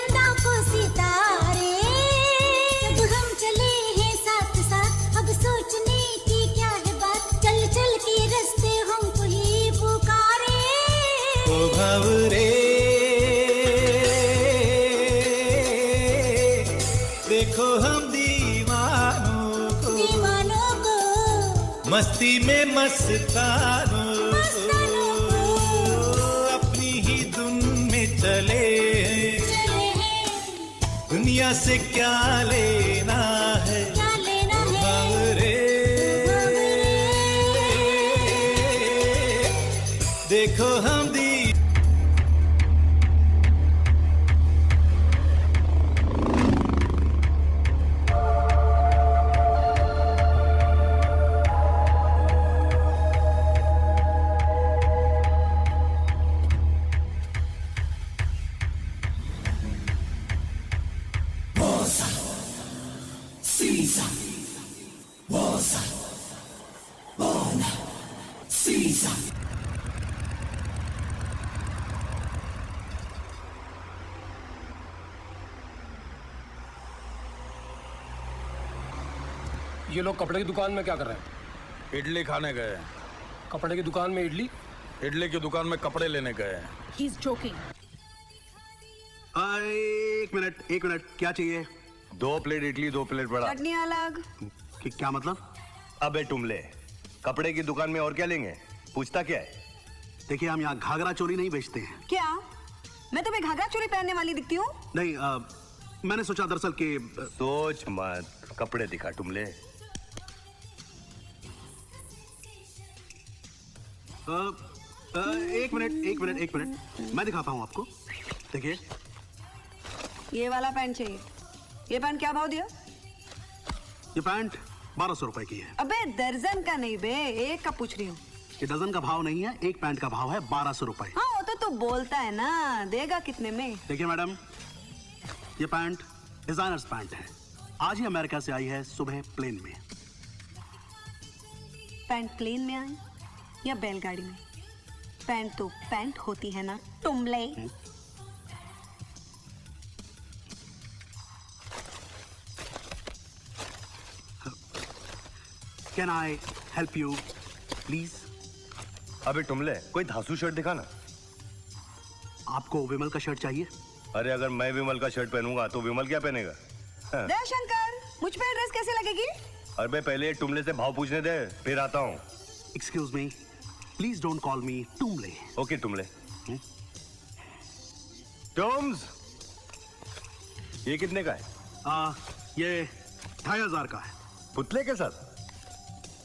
[SPEAKER 19] सितारे जब हम चले हैं साथ साथ, अब सोचने की क्या है बात, चल चल के रास्ते हमको ही पुकारे।
[SPEAKER 20] ओ भंवरे देखो हम दीवानों को मस्ती में मस्तानों अपनी ही धुन में चले दुनिया से क्या लेना है, भंवरे देखो हम दी
[SPEAKER 14] ये लोग कपड़े की दुकान में क्या कर रहे हैं?
[SPEAKER 4] इडली खाने गए।
[SPEAKER 14] कपड़े की दुकान में इडली।
[SPEAKER 4] इडली की दुकान में कपड़े लेने गए हैं।
[SPEAKER 10] He is joking.
[SPEAKER 5] एक मिनट क्या चाहिए?
[SPEAKER 21] 2 प्लेट इडली, 2 प्लेट बड़ा।
[SPEAKER 6] चटनी अलग।
[SPEAKER 5] क्या मतलब?
[SPEAKER 21] अबे टुमले, कपड़े की दुकान में और क्या लेंगे? पूछता क्या है?
[SPEAKER 5] देखिए, हम यहाँ घाघरा चोली नहीं बेचते हैं।
[SPEAKER 6] क्या मैं तुम्हें घाघरा चोली पहनने वाली दिखती हूँ?
[SPEAKER 5] नहीं, मैंने सोचा दरअसल कि
[SPEAKER 21] सोच मत, कपड़े दिखा टुमले।
[SPEAKER 5] एक मिनट मैं दिखाता हूँ आपको। देखिए,
[SPEAKER 6] ये वाला पैंट चाहिए। ये पैंट क्या भाव दिया?
[SPEAKER 5] ये पैंट 1200 रुपए की है।
[SPEAKER 6] अबे दर्जन का नहीं बे, एक का पूछ रही हूँ।
[SPEAKER 5] ये डजन का भाव नहीं है, एक पैंट का भाव है 1200 रुपए।
[SPEAKER 6] हाँ वो तो तू बोलता है ना, देगा कितने में?
[SPEAKER 5] देखिए मैडम, ये पैंट डिजाइनर्स पैंट है। आज ही अमेरिका से आई है, सुबह प्लेन में।
[SPEAKER 6] पैंट प्लेन में आई या बैलगाड़ी में? पैंट तो पैंट होती है ना Tumle.
[SPEAKER 5] Can I help you please?
[SPEAKER 21] अबे टुमले, कोई धांसू शर्ट दिखा ना।
[SPEAKER 5] आपको विमल का शर्ट चाहिए?
[SPEAKER 21] अरे अगर मैं विमल का शर्ट पहनूंगा तो विमल क्या पहनेगा? हाँ।
[SPEAKER 6] दयाशंकर, मुझ पे ड्रेस कैसे लगेगी?
[SPEAKER 21] अरे पहले टुमले से भाव पूछने दे, फिर आता हूँ।
[SPEAKER 5] Excuse me, please don't call me Tumle.
[SPEAKER 21] Okay Tumle. Toms, ये कितने का है?
[SPEAKER 5] ये 2500 का है।
[SPEAKER 21] पुतले के साथ?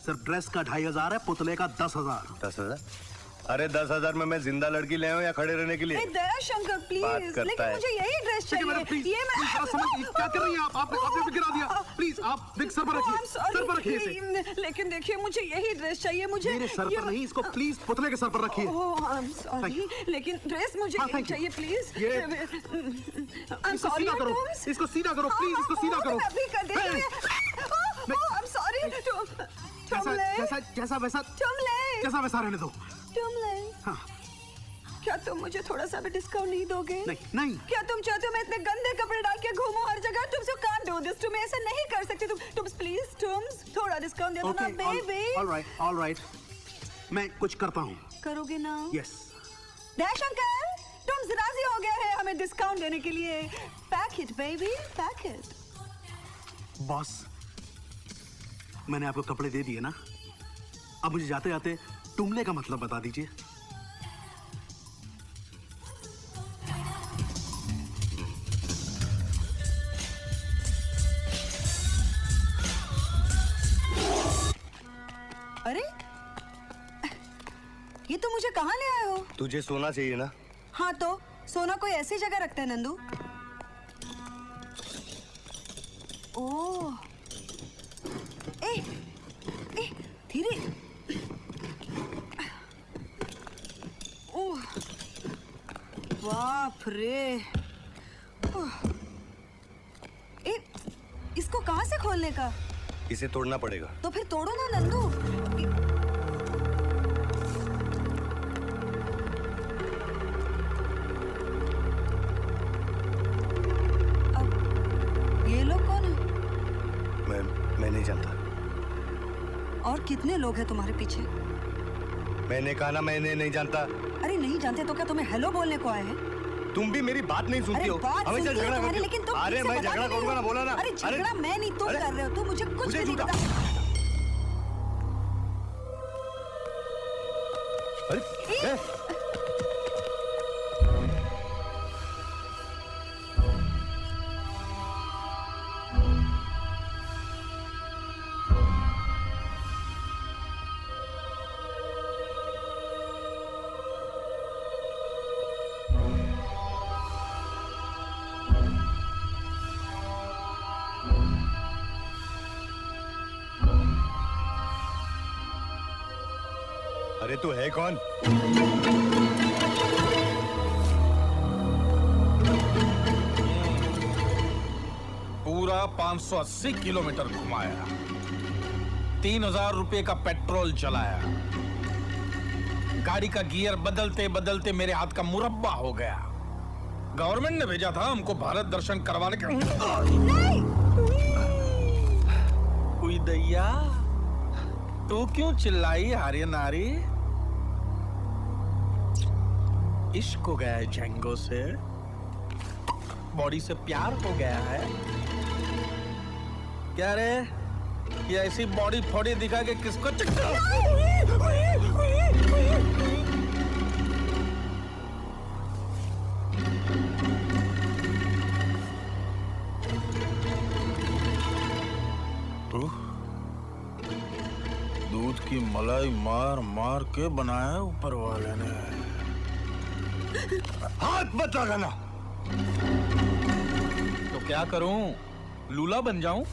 [SPEAKER 5] सिर्फ ड्रेस का 2500 है, पुतले का 10,000।
[SPEAKER 21] 10,000? अरे 10,000 में मैं जिंदा लड़की ले आऊं या खड़े रहने के लिए?
[SPEAKER 6] दयाशंकर प्लीज, लेकिन मुझे यही ड्रेस चाहिए। ये मैं
[SPEAKER 5] क्या कर रही हैं आप? आपने गिरा दिया। प्लीज आप सर पर रखिए, सर पर रखिए इसे।
[SPEAKER 6] लेकिन देखिए, मुझे यही ड्रेस चाहिए। मुझे
[SPEAKER 5] मेरे सर पर नहीं, इसको प्लीज पुतले के सर पर रखिए।
[SPEAKER 6] आई एम सॉरी, लेकिन ड्रेस मुझे यही चाहिए प्लीज। I am sorry.
[SPEAKER 5] इसको सीधा करो प्लीज, इसको सीधा करो।
[SPEAKER 6] अभी कर दे। I am sorry.
[SPEAKER 5] जैसा वैसा रहने दो।
[SPEAKER 6] टुमले,
[SPEAKER 5] हाँ।
[SPEAKER 6] क्या तुम मुझे थोड़ा सा भी डिस्काउंट नहीं दोगे?
[SPEAKER 5] नहीं।
[SPEAKER 6] क्या तुम चाहते हो मैं इतने गंदे कपड़े डाल के घूमूं हर जगह? तुमसे कांट डू दिस, तुम ऐसा नहीं कर सकते। तुम प्लीज, तुम थोड़ा डिस्काउंट दे दो ना बेबी।
[SPEAKER 5] ऑलराइट, मैं कुछ करता हूँ।
[SPEAKER 6] करोगे ना?
[SPEAKER 5] यस।
[SPEAKER 6] दयाशंकर, तुम राजी हो गए हैं हमें डिस्काउंट देने के लिए। Pack it baby, pack it.
[SPEAKER 5] Boss, मैंने आपको कपड़े दे दिए ना, अब मुझे जाते जाते टुमले का मतलब बता दीजिए।
[SPEAKER 6] अरे ये तो मुझे कहाँ ले आए हो?
[SPEAKER 21] तुझे सोना चाहिए ना?
[SPEAKER 6] हाँ तो सोना कोई ऐसी जगह रखता है नंदू? ओह, धीरे। ओह, बाप रे। इसको कहाँ से खोलने का?
[SPEAKER 21] इसे तोड़ना पड़ेगा।
[SPEAKER 6] तो फिर तोड़ो ना नंदू। अब ये लोग कौन है?
[SPEAKER 21] मैं नहीं जानता।
[SPEAKER 6] और कितने लोग हैं तुम्हारे पीछे?
[SPEAKER 21] मैंने कहा ना, मैंने नहीं जानता।
[SPEAKER 6] अरे नहीं जानते तो क्या तुम्हें हेलो बोलने को आए हैं?
[SPEAKER 21] तुम भी मेरी बात नहीं सुनती हो।
[SPEAKER 6] हमेशा झगड़ा करती हो। लेकिन तुम
[SPEAKER 21] अरे मैं झगड़ा करूंगा ना, बोला ना।
[SPEAKER 6] अरे झगड़ा मैं नहीं, तुम कर रहे हो। तुम मुझे कुछ भी नहीं पता।
[SPEAKER 21] अरे अरे तू है कौन?
[SPEAKER 4] पूरा 580 किलोमीटर घुमाया, 3000 रुपए का पेट्रोल चलाया, गाड़ी का गियर बदलते बदलते मेरे हाथ का मुरब्बा हो गया। गवर्नमेंट ने भेजा था हमको भारत दर्शन करवाने के। उई दैया, तू क्यों चिल्लाई आर्य नारी? इश्क हो गया है जेंगो से, बॉडी से प्यार हो गया है। क्या रे, ये ऐसी बॉडी थोड़ी दिखा के किसको चक्कर? दूध की मलाई मार मार के बनाया है ऊपर वाले ने।
[SPEAKER 5] हाथ मत लगाना।
[SPEAKER 4] तो क्या करूं, लूला बन जाऊं?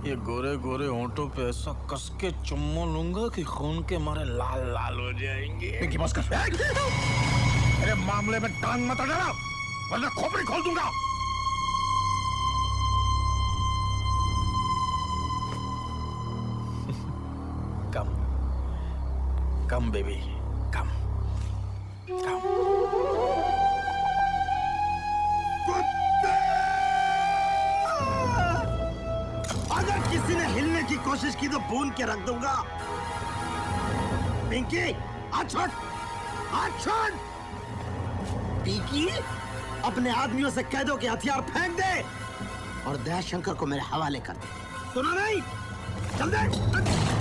[SPEAKER 4] ये गोरे गोरे होंठों पे ऐसा कस के चुम्मा लूंगा कि खून के मारे लाल लाल हो जाएंगे।
[SPEAKER 9] पिंकी बस कर।
[SPEAKER 4] अरे मामले में टांग मत अड़ाना, वरना खोपड़ी खोल दूंगा। कम कम बेबी, कम कम।
[SPEAKER 17] अगर किसी ने हिलने की कोशिश की तो भून के रख दूंगा। पिंकी, हाथ छोड़, हाथ छोड़। पिंकी, अपने आदमियों से कह दो कि हथियार फेंक दे और दयाशंकर को मेरे हवाले कर दे। सुना नहीं? चल दे।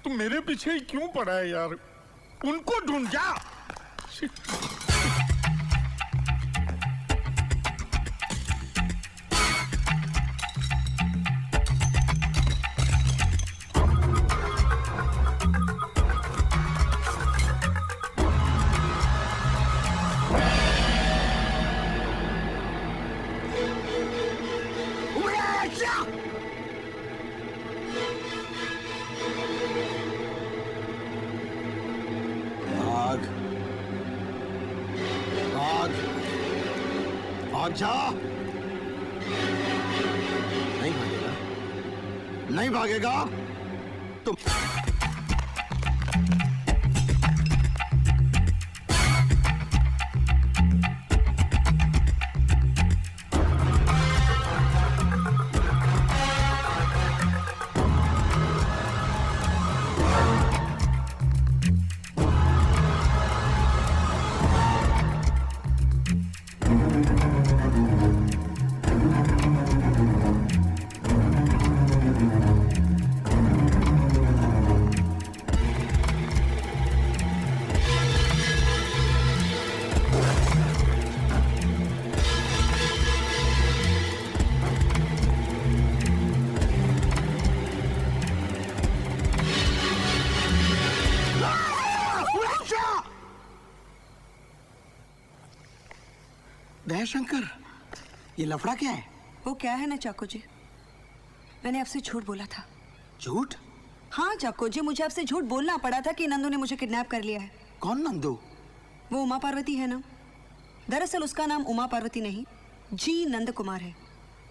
[SPEAKER 4] तू मेरे पीछे ही क्यों पड़ा है यार? उनको ढूंढ जा।
[SPEAKER 17] जा। नहीं भागेगा, नहीं भागेगा तुम। दयाशंकर, ये लफड़ा क्या है?
[SPEAKER 6] वो क्या है ना चाको जी, मैंने आपसे झूठ बोला था।
[SPEAKER 17] झूठ?
[SPEAKER 6] हाँ चाको जी, मुझे आपसे झूठ बोलना पड़ा था कि नंदू ने मुझे किडनैप कर लिया है।
[SPEAKER 17] कौन नंदू?
[SPEAKER 6] वो उमा पार्वती है ना। दरअसल उसका नाम उमा पार्वती नहीं, जी नंद कुमार है,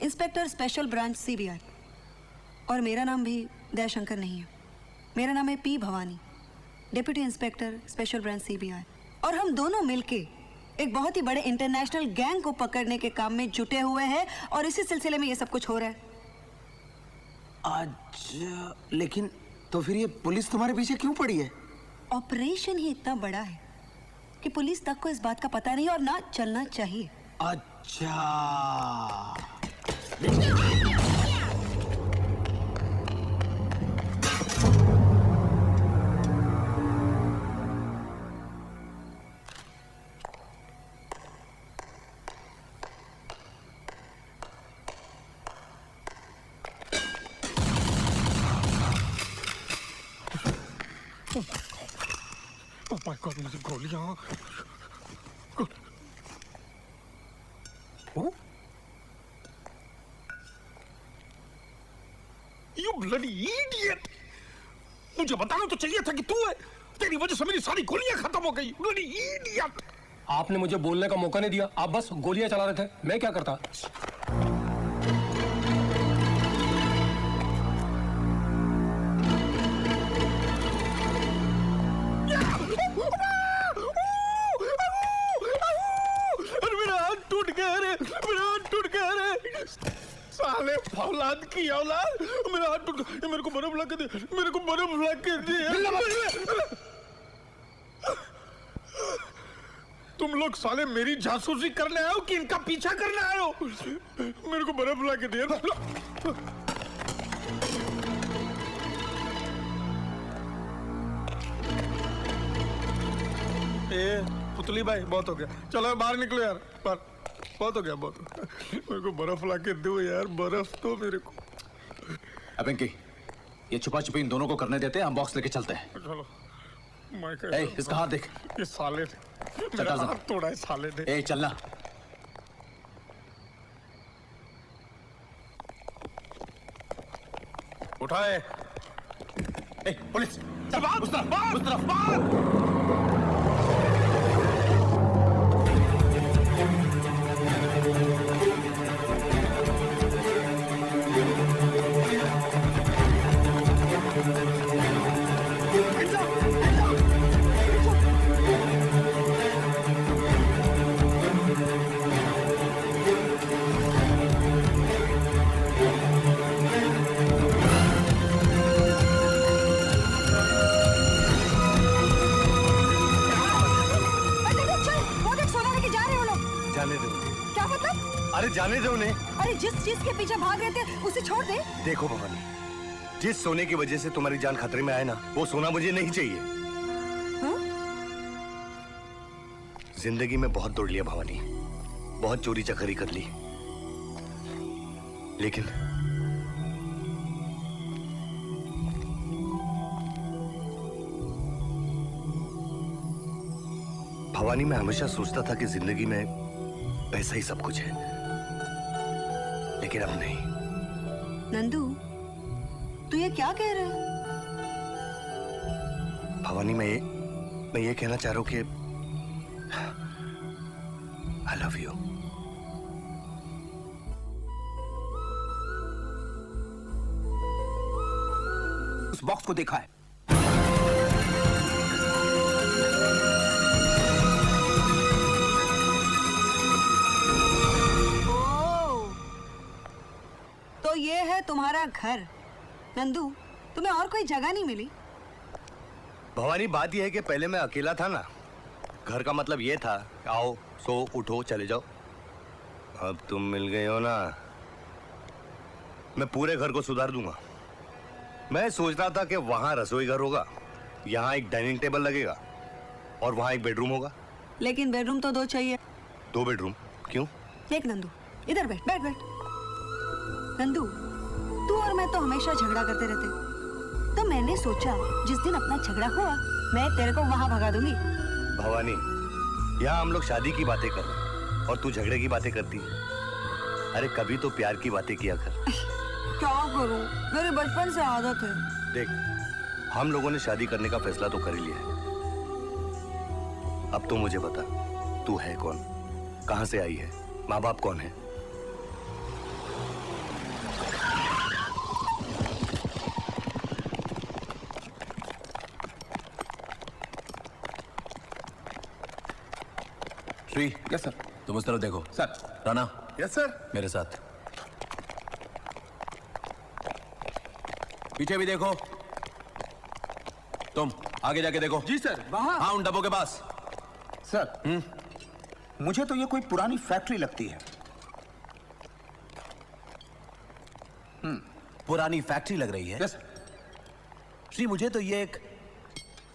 [SPEAKER 6] इंस्पेक्टर स्पेशल ब्रांच CBI। और मेरा नाम भी दयाशंकर नहीं है, मेरा नाम है P Bhavani, deputy inspector special branch CBI। और हम दोनों मिलके एक बहुत ही बड़े इंटरनेशनल गैंग को पकड़ने के काम में जुटे हुए हैं, और इसी सिलसिले में ये सब कुछ हो रहा है।
[SPEAKER 17] अच्छा, लेकिन तो फिर ये पुलिस तुम्हारे पीछे क्यों पड़ी है?
[SPEAKER 6] ऑपरेशन ही इतना बड़ा है कि पुलिस तक को इस बात का पता नहीं और ना चलना चाहिए।
[SPEAKER 17] अच्छा,
[SPEAKER 4] Oh my God, मुझे गोलियां। You bloody idiot! मुझे बताना तो चाहिए था कि तू है। तेरी वजह से मेरी सारी गोलियां खत्म हो गई। Bloody idiot!
[SPEAKER 14] आपने मुझे बोलने का मौका नहीं दिया, आप बस गोलियां चला रहे थे, मैं क्या करता?
[SPEAKER 4] साले फौलाद की औलाद, मेरा हाथ टूट गया। मेरे को बर्फ ला के दे, मेरे को बर्फ ला के दे। तुम लोग साले मेरी जासूसी करने आए हो कि इनका पीछा करने आए हो? मेरे को बर्फ ला के दे। ए पुतली भाई, बहुत हो गया, चलो बाहर निकलो यार, बाहर। बहुत हो गया, बहुत हो गया। मेरे को बर्फ ला के दो यार, बर्फ तो मेरे को।
[SPEAKER 15] पिंकी, ये छुपा छुपी इन दोनों को करने देते हैं, हम बॉक्स लेके चलते हैं।
[SPEAKER 4] चलो।
[SPEAKER 15] इसका हाथ देख।
[SPEAKER 4] ये साले ने मेरा हाथ तोड़ा है, साले ने।
[SPEAKER 15] ए चलना।
[SPEAKER 4] उठाए।
[SPEAKER 15] ए पुलिस,
[SPEAKER 4] चल बाहर, उस तरफ, बाहर।
[SPEAKER 17] अरे जाने दो उन्हें।
[SPEAKER 6] अरे जिस चीज के पीछे भाग रहे थे उसे छोड़ दे।
[SPEAKER 17] देखो भवानी, जिस सोने की वजह से तुम्हारी जान खतरे में आए ना, वो सोना मुझे नहीं चाहिए।
[SPEAKER 6] हाँ?
[SPEAKER 17] जिंदगी में बहुत दौड़ लिया भवानी, बहुत चोरी चकारी कर ली, लेकिन भवानी मैं हमेशा सोचता था कि जिंदगी में पैसा ही सब कुछ है, लेकिन अब नहीं।
[SPEAKER 6] नंदू, तू ये क्या कह रहा है?
[SPEAKER 17] भवानी मैं ये कहना चाह रहा हूं कि आई लव यू।
[SPEAKER 15] उस बॉक्स को देखा है?
[SPEAKER 6] तो ये है तुम्हारा घर। नंदू, तुम्हें और कोई जगह नहीं मिली?
[SPEAKER 17] भवानी बात यह है कि पहले मैं अकेला था ना, घर का मतलब ये था आओ सो उठो चले जाओ। अब तुम मिल गए हो ना, मैं पूरे घर को सुधार दूंगा। मैं सोच रहा था कि वहां रसोई घर होगा, यहाँ एक डाइनिंग टेबल लगेगा और वहां एक बेडरूम होगा।
[SPEAKER 6] लेकिन बेडरूम तो 2 चाहिए।
[SPEAKER 17] 2 बेडरूम क्यों?
[SPEAKER 6] देख नंदू, इधर बैठ बैठ बैठ। नंदू, तू और मैं तो हमेशा झगड़ा करते रहते, तो मैंने सोचा जिस दिन अपना झगड़ा हुआ मैं तेरे को वहां भगा दूंगी।
[SPEAKER 17] भवानी, यहाँ हम लोग शादी की बातें कर रहे हैं,
[SPEAKER 21] और तू झगड़े की बातें करती है। अरे कभी तो प्यार की बातें किया कर।
[SPEAKER 6] क्या करूं, मेरे बचपन से आदत है।
[SPEAKER 21] देख, हम लोगों ने शादी करने का फैसला तो कर ही लिया है। अब तो मुझे बता, तू है कौन, कहां से आई है, माँ बाप कौन है?
[SPEAKER 1] Shri, yes sir. तुम उस तरफ देखो। सर। राणा।
[SPEAKER 8] Yes sir.
[SPEAKER 1] मेरे साथ। पीछे भी देखो। तुम आगे जाके देखो।
[SPEAKER 9] जी सर। वहां।
[SPEAKER 1] हाँ, उन डब्बों के पास।
[SPEAKER 9] सर, मुझे तो ये कोई पुरानी फैक्ट्री लगती है।
[SPEAKER 1] पुरानी फैक्ट्री लग रही है?
[SPEAKER 9] यस।
[SPEAKER 1] श्री, मुझे तो ये एक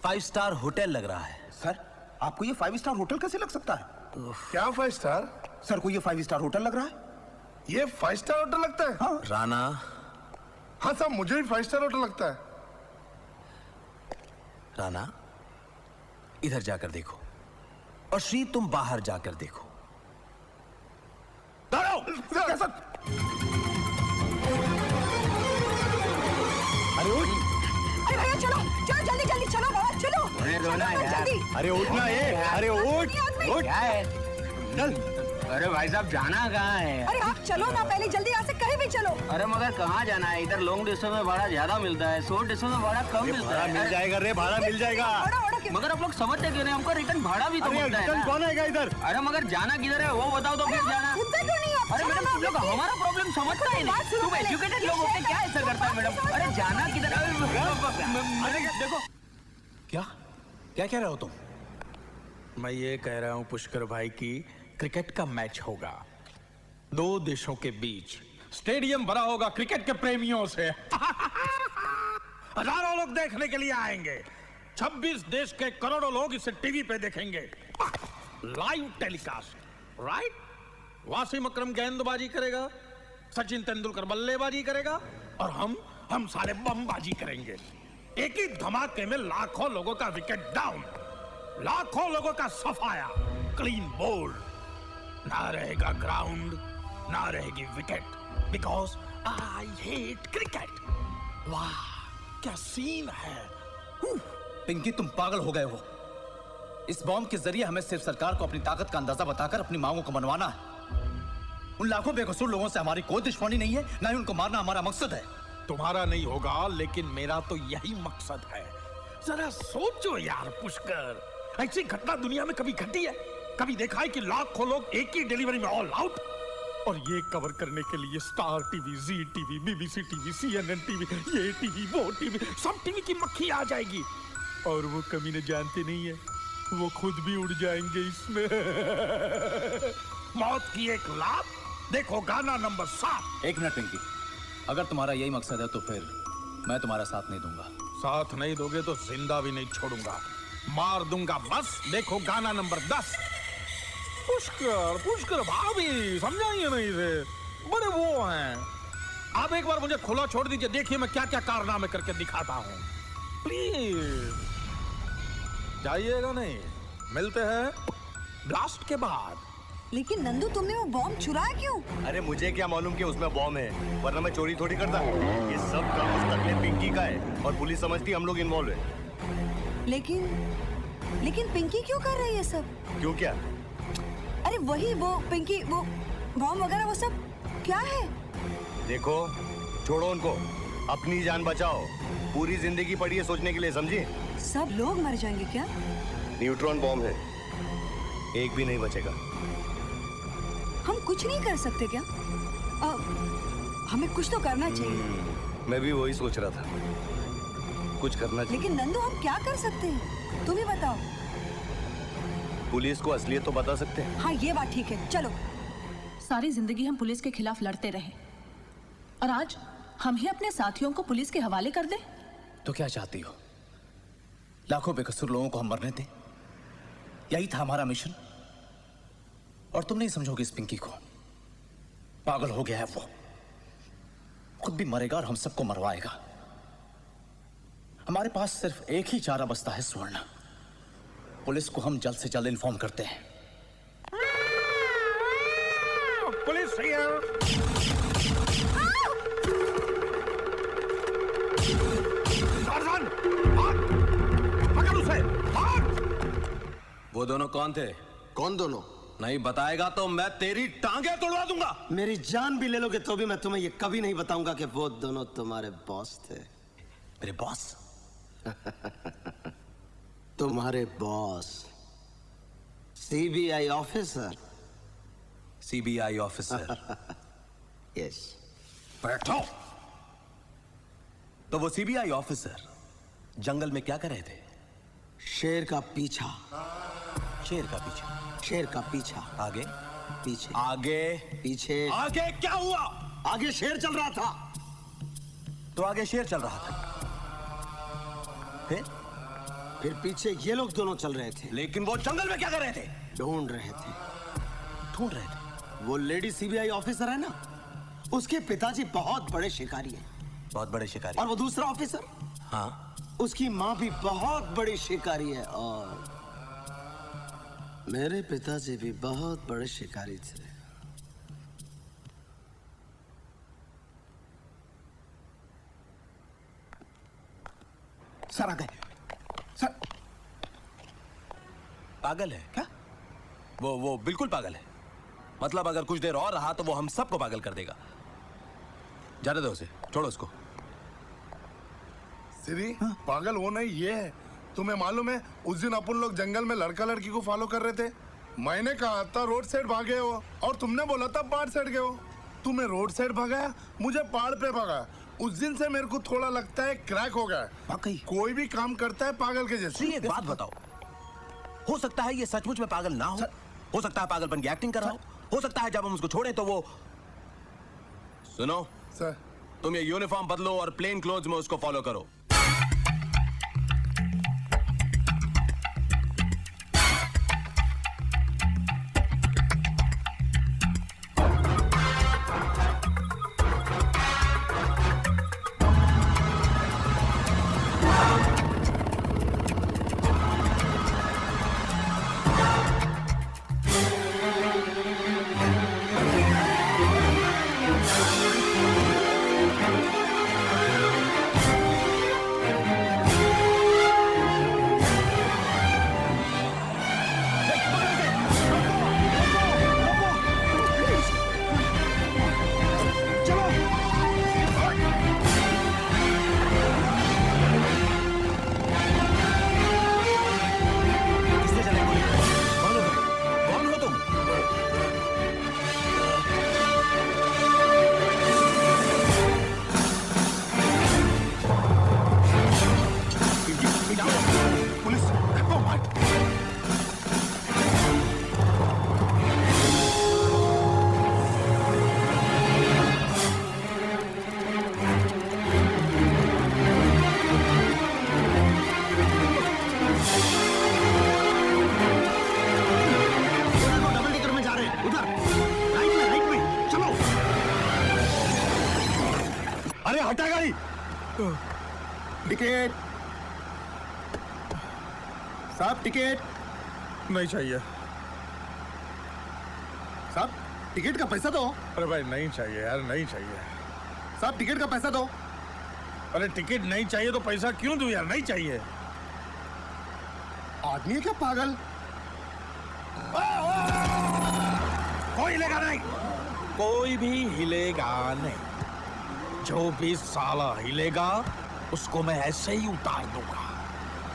[SPEAKER 1] 5 स्टार होटल लग रहा है।
[SPEAKER 9] सर, आपको ये 5 स्टार होटल कैसे लग सकता है?
[SPEAKER 8] क्या 5 स्टार?
[SPEAKER 9] सर को ये 5 स्टार होटल लग रहा है?
[SPEAKER 8] ये 5 स्टार होटल लगता है?
[SPEAKER 9] हाँ।
[SPEAKER 1] राणा।
[SPEAKER 8] हाँ साहब, मुझे भी 5 स्टार होटल लगता है।
[SPEAKER 1] राणा, इधर जाकर देखो। और श्री, तुम बाहर जाकर देखो।
[SPEAKER 6] अरे भैया चलो चलो, जल्दी जल्दी चलो बाबा, चलो।
[SPEAKER 21] अरे रोना
[SPEAKER 6] चलो,
[SPEAKER 21] यार।
[SPEAKER 6] जल्दी।
[SPEAKER 21] अरे उठना ये, अरे उठ उठ।
[SPEAKER 6] क्या है?
[SPEAKER 21] चल। अरे भाई साहब, जाना कहाँ है?
[SPEAKER 6] अरे आप चलो ना, पहले जल्दी यहाँ से कहीं भी चलो।
[SPEAKER 3] अरे मगर कहाँ जाना है? इधर लॉन्ग डिस्टेंस में भाड़ा ज्यादा मिलता है, शॉर्ट डिस्टेंस में भाड़ा कम मिलता है।
[SPEAKER 21] मिल जाएगा रे, भाड़ा मिल जाएगा।
[SPEAKER 3] मगर आप लोग समझते क्यों नहीं? हमको रिटर्न भाड़ा भी तो मिलता है ना।
[SPEAKER 21] कौन आएगा इधर?
[SPEAKER 3] अरे मगर जाना किधर है वो बताओ तो फिर जाना। अरे मैडम, तुम लोग हमारा प्रॉब्लम समझता ही नहीं। तुम एजुकेटेड लोग होते क्या ऐसा करता है मैडम? अरे जाना किधर?
[SPEAKER 4] देखो। क्या क्या कह रहे हो तुम? मैं ये कह रहा हूं पुष्कर भाई की क्रिकेट का मैच होगा 2 देशों के बीच। स्टेडियम भरा होगा क्रिकेट के प्रेमियों से। हजारों लोग देखने के लिए आएंगे। 26 देश के करोड़ों लोग इसे टीवी पे देखेंगे। Live telecast, right? Wasim Akram गेंदबाजी करेगा, सचिन तेंदुलकर बल्लेबाजी करेगा और हम सारे बमबाजी करेंगे। एक ही धमाके में लाखों लोगों का विकेट डाउन, लाखों लोगों का सफाया, क्लीन बोल्ड। ना रहेगा ग्राउंड, ना रहेगी wicket, because I hate cricket. वाह, क्या सीन है।
[SPEAKER 15] पिंकी, तुम पागल हो गए हो। इस बॉम्ब के जरिए हमें सिर्फ सरकार को अपनी ताकत का अंदाजा बताकर अपनी मांगों को मनवाना है। उन लाखों बेकसूर लोगों से हमारी कोई दुश्मनी नहीं है, ना ही उनको मारना हमारा मकसद है।
[SPEAKER 4] तुम्हारा नहीं होगा, लेकिन मेरा तो यही मकसद है। जरा सोचो यार पुष्कर, ऐसी घटना दुनिया में कभी घटी है? कभी देखा है कि लाखों लोग एक ही डिलीवरी में ऑल आउट? और ये कवर करने के लिए star TV, Zee TV, BBC TV, CNN TV, ये टीवी, वो टीवी, सब टीवी की मक्खी आ जाएगी। और वो कमीने जानते नहीं है, वो खुद भी उड़ जाएंगे इसमें। मौत की एक लात। देखो गाना नंबर 7।
[SPEAKER 15] 1 मिनट पिंकी, अगर तुम्हारा यही मकसद है तो फिर मैं तुम्हारा साथ नहीं दूंगा।
[SPEAKER 4] साथ नहीं दोगे तो जिंदा भी नहीं छोड़ूंगा, मार दूंगा बस। देखो गाना नंबर 10। पुष्कर भाभी समझाइए नहीं रे, बड़े वो हैं। आप एक बार मुझे खुला छोड़ दीजिए, देखिए मैं क्या क्या कारनामे करके दिखाता हूँ। प्लीज जाइएगा नहीं, मिलते हैं ब्लास्ट के बाद।
[SPEAKER 6] लेकिन नंदू, तुमने वो बॉम्ब चुराया क्यों?
[SPEAKER 21] अरे मुझे क्या मालूम कि उसमें बॉम्ब है, वरना मैं चोरी थोड़ी करता। ये सब काम मुस्तकले पिंकी का है और पुलिस समझती हम लोग इन्वॉल्व है।
[SPEAKER 6] लेकिन पिंकी क्यों कर रही है सब?
[SPEAKER 21] क्यों क्या?
[SPEAKER 6] अरे वही वो पिंकी, वो बॉम्ब वगैरह वो सब क्या है?
[SPEAKER 21] देखो, छोड़ो उनको, अपनी जान बचाओ। पूरी जिंदगी पड़ी है सोचने के लिए, समझी?
[SPEAKER 6] सब लोग मर जाएंगे क्या?
[SPEAKER 21] न्यूट्रॉन बॉम्ब है, एक भी नहीं बचेगा।
[SPEAKER 6] हम कुछ नहीं कर सकते क्या? हमें कुछ तो करना चाहिए।
[SPEAKER 21] मैं भी वही सोच रहा था, कुछ करना चाहिए।
[SPEAKER 6] लेकिन नंदू, हम क्या कर सकते हैं? तुम ही बताओ।
[SPEAKER 21] पुलिस को असलियत तो बता सकते हैं।
[SPEAKER 6] हाँ, ये बात ठीक है, चलो।
[SPEAKER 10] सारी जिंदगी हम पुलिस के खिलाफ लड़ते रहे और आज हम ही अपने साथियों को पुलिस के हवाले कर दें?
[SPEAKER 15] तो क्या चाहती हो? लाखों बेकसूर लोगों को हम मरने दें? यही था हमारा मिशन। और तुम नहीं समझोगे इस पिंकी को, पागल हो गया है वो, खुद भी मरेगा और हम सबको मरवाएगा। हमारे पास सिर्फ एक ही चारा बचता है, सुवर्णा। पुलिस को हम जल्द से जल्द इन्फॉर्म करते हैं।
[SPEAKER 12] सही है। टार्ज़न, भाग! पकड़ उसे, भाग!
[SPEAKER 1] वो दोनों कौन थे?
[SPEAKER 17] कौन दोनों?
[SPEAKER 1] नहीं बताएगा तो मैं तेरी टांगे तोड़वा दूंगा।
[SPEAKER 17] मेरी जान भी ले लोगे तो भी मैं तुम्हें ये कभी नहीं बताऊंगा कि वो दोनों तुम्हारे बॉस थे।
[SPEAKER 1] मेरे बॉस?
[SPEAKER 17] तुम्हारे boss, CBI officer.
[SPEAKER 1] CBI officer?
[SPEAKER 17] Yes.
[SPEAKER 1] बैठो। तो वो सीबीआई ऑफिसर जंगल में क्या कर रहे थे?
[SPEAKER 17] शेर का पीछा।
[SPEAKER 1] शेर का पीछा?
[SPEAKER 17] शेर का पीछा।
[SPEAKER 1] आगे?
[SPEAKER 17] पीछे।
[SPEAKER 1] आगे?
[SPEAKER 17] पीछे।
[SPEAKER 1] आगे क्या हुआ?
[SPEAKER 17] आगे शेर चल रहा था।
[SPEAKER 1] तो आगे शेर चल रहा था,
[SPEAKER 17] फिर पीछे ये लोग दोनों चल रहे थे।
[SPEAKER 1] लेकिन वो जंगल में क्या कर रहे थे?
[SPEAKER 17] ढूंढ रहे थे।
[SPEAKER 1] ढूंढ रहे थे?
[SPEAKER 17] वो लेडी सीबीआई ऑफिसर है ना, उसके पिताजी बहुत बड़े शिकारी हैं।
[SPEAKER 1] बहुत बड़े शिकारी?
[SPEAKER 17] और वो दूसरा ऑफिसर,
[SPEAKER 1] हाँ,
[SPEAKER 17] उसकी माँ भी बहुत बड़ी शिकारी है। और मेरे पिताजी भी बहुत बड़े शिकारी थे।
[SPEAKER 15] सर आ गए। सर
[SPEAKER 1] पागल है क्या? वो बिल्कुल पागल है। मतलब अगर कुछ देर और रहा तो वो हम सबको पागल कर देगा। जाने दो उसे, छोड़ो उसको।
[SPEAKER 12] सिरी, पागल वो नहीं, ये है। तुम्हें मालूम है उस दिन अपन लोग जंगल में लड़का लड़की को फॉलो कर रहे थे। मैंने कहा था रोड साइड भागे हो और तुमने बोला था पहाड़ साइड गए हो। तुम्हें रोड साइड भगाया, मुझे पहाड़ पे भगाया। उस दिन से मेरे को थोड़ा लगता है क्रैक हो गया। कोई भी काम करता है पागल के जैसे।
[SPEAKER 1] एक बात बताओ, हो सकता है ये सचमुच में पागल ना हो सकता है पागलपन की एक्टिंग कर रहा हो सकता है जब हम उसको छोड़े तो वो। सुनो
[SPEAKER 12] सर,
[SPEAKER 1] तुम ये यूनिफॉर्म बदलो और प्लेन क्लोथ्स में उसको फॉलो करो।
[SPEAKER 12] हटा गाड़ी।
[SPEAKER 17] टिकट साहब, टिकट
[SPEAKER 12] नहीं चाहिए
[SPEAKER 17] साहब। टिकट का पैसा दो।
[SPEAKER 12] अरे भाई नहीं चाहिए यार, नहीं चाहिए
[SPEAKER 17] साहब। टिकट का पैसा दो।
[SPEAKER 12] अरे टिकट नहीं चाहिए तो पैसा क्यों दूं यार? नहीं चाहिए।
[SPEAKER 17] आदमी है क्या पागल?
[SPEAKER 12] कोई हिलेगा नहीं,
[SPEAKER 4] कोई भी हिलेगा नहीं। जो भी साला हिलेगा उसको मैं ऐसे ही उतार दूंगा,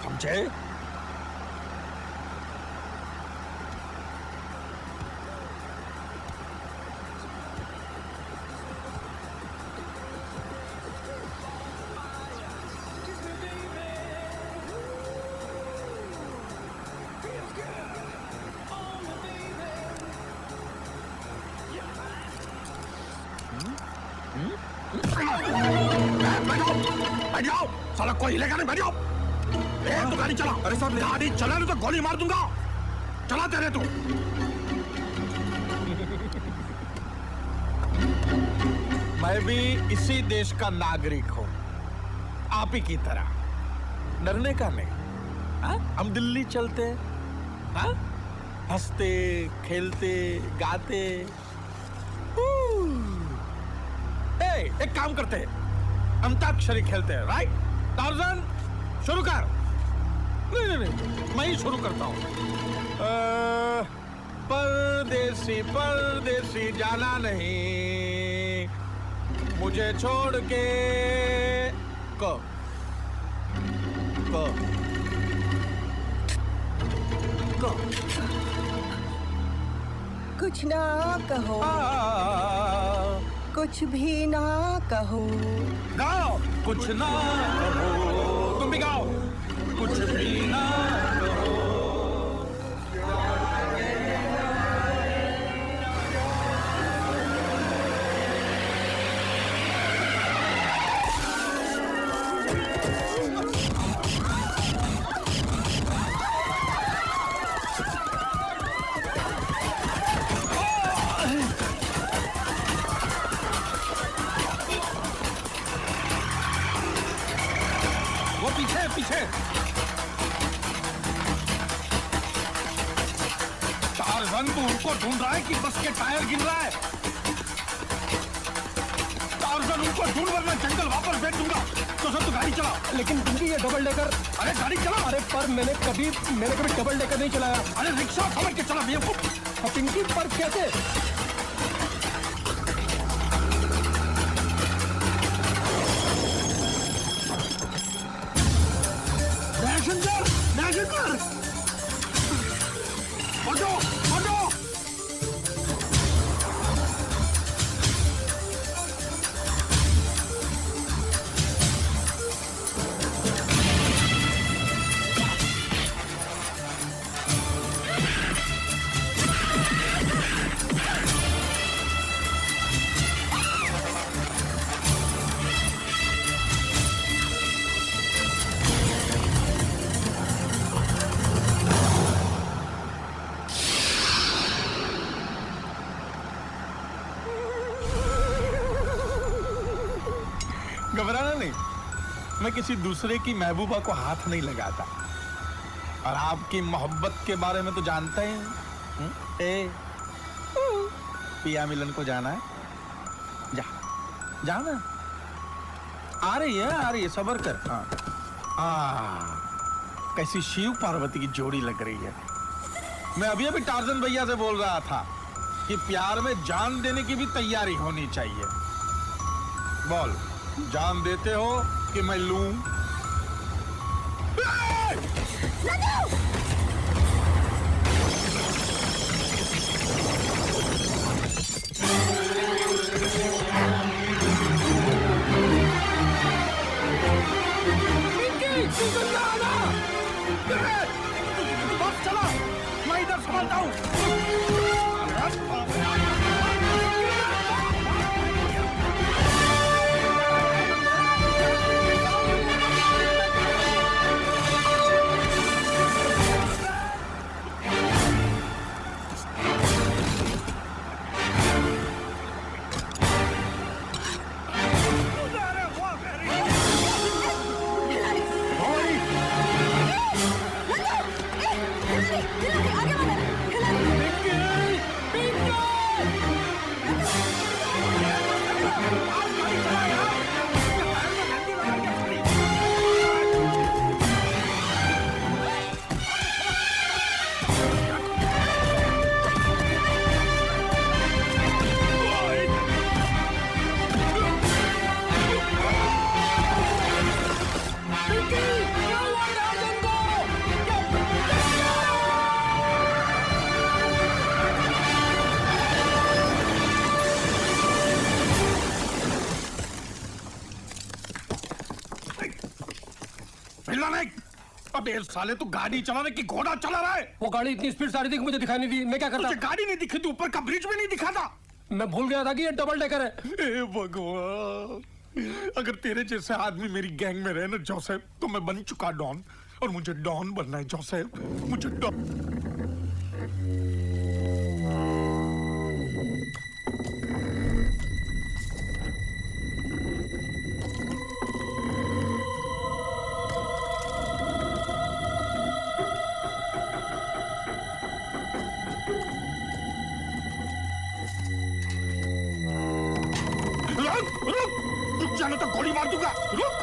[SPEAKER 4] समझे?
[SPEAKER 12] बैठ जाओ, साला कोई हिलेगा नहीं, बैठ जाओ। तू गाड़ी चला। अरे साहब गाड़ी चला नहीं तो गोली मार दूंगा। चला तेरे तू।
[SPEAKER 4] मैं भी इसी देश का नागरिक हूँ, आप ही की तरह। डरने का नहीं। हाँ? हम दिल्ली चलते हैं, हाँ? हंसते खेलते गाते। एक काम करते हैं, अंताक्षरी खेलते हैं, राइट? टार्जन शुरू कर। नहीं, मैं ही शुरू करता हूँ। परदेसी परदेसी जाना नहीं मुझे छोड़ के। को
[SPEAKER 2] कुछ ना कहो, कुछ भी ना कहो।
[SPEAKER 4] गाओ कुछ ना कहो, तुम भी गाओ कुछ भी ना कहो। पीछे टार्जन तू उनको ढूंढ रहा है कि बस के टायर गिर रहा है? टार्जन उनको ढूंढ वरना जंगल वापस भेज दूंगा। तो सब तू गाड़ी चला।
[SPEAKER 14] लेकिन पिंकी ये डबल डेकर।
[SPEAKER 4] अरे गाड़ी चला।
[SPEAKER 14] अरे पर मैंने कभी डबल डेकर नहीं चलाया।
[SPEAKER 4] अरे रिक्शा समझ के चला भैया।
[SPEAKER 14] पिंकी पर कैसे?
[SPEAKER 4] घबराना नहीं, मैं किसी दूसरे की महबूबा को हाथ नहीं लगाता। और आपकी मोहब्बत के बारे में तो जानता ही है। पिया मिलन को जाना है? जाना आ रही है सबर कर। कैसी शिव पार्वती की जोड़ी लग रही है। मैं अभी टार्जन भैया से बोल रहा था कि प्यार में जान देने की भी तैयारी होनी चाहिए। बोल, जान देते हो कि मैं लूं? बस चला, मैं इधर संभालता हूं। अबे साले तू गाड़ी चला रहा है कि घोड़ा चला रहा है?
[SPEAKER 14] वो गाड़ी इतनी स्पीड से आ रही थी कि मुझे दिखाई नहीं दी। मैं क्या करता?
[SPEAKER 4] तुझे गाड़ी नहीं दिखी थी, ऊपर का ब्रिज में नहीं दिखा था?
[SPEAKER 14] मैं भूल गया था कि ये डबल डेकर है।
[SPEAKER 4] ए भगवान, अगर तेरे जैसे आदमी मेरी गैंग में रहे ना जोसेफ, तो मैं बन चुका डॉन। और मुझे डॉन बनना है जोसेफ, मुझे डॉन। रुक,
[SPEAKER 12] जानो तो गोली मार दूंगा। रुक।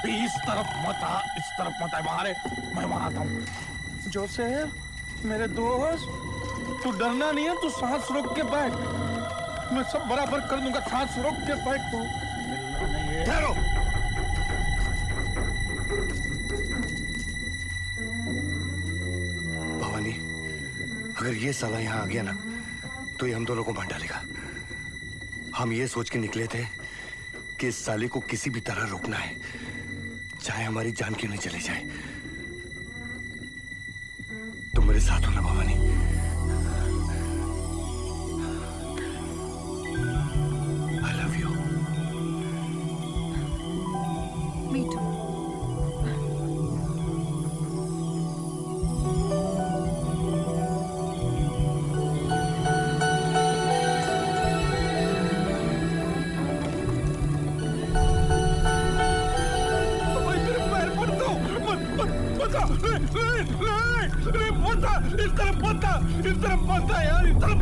[SPEAKER 12] इस तरफ मत आ, इस तरफ मत आ, बाहर है, मैं वहां आता हूँ। जोसेफ मेरे दोस्त, तू डरना नहीं है, तू सांस रोक के बैठ, मैं सब बराबर कर दूंगा, सांस रोक के बैठ तू। ठहरो।
[SPEAKER 21] भवानी, अगर ये साला यहाँ आ गया ना तो ये हम दोनों को मार डालेगा। हम ये सोच के निकले थे कि इस साले को किसी भी तरह रोकना है, चाहे हमारी जान क्यों नहीं चली जाए। तुम मेरे साथ हो ना Bhavani? I love you.
[SPEAKER 6] Me too.
[SPEAKER 12] इस तरफ मत आ यार, इस तरफ।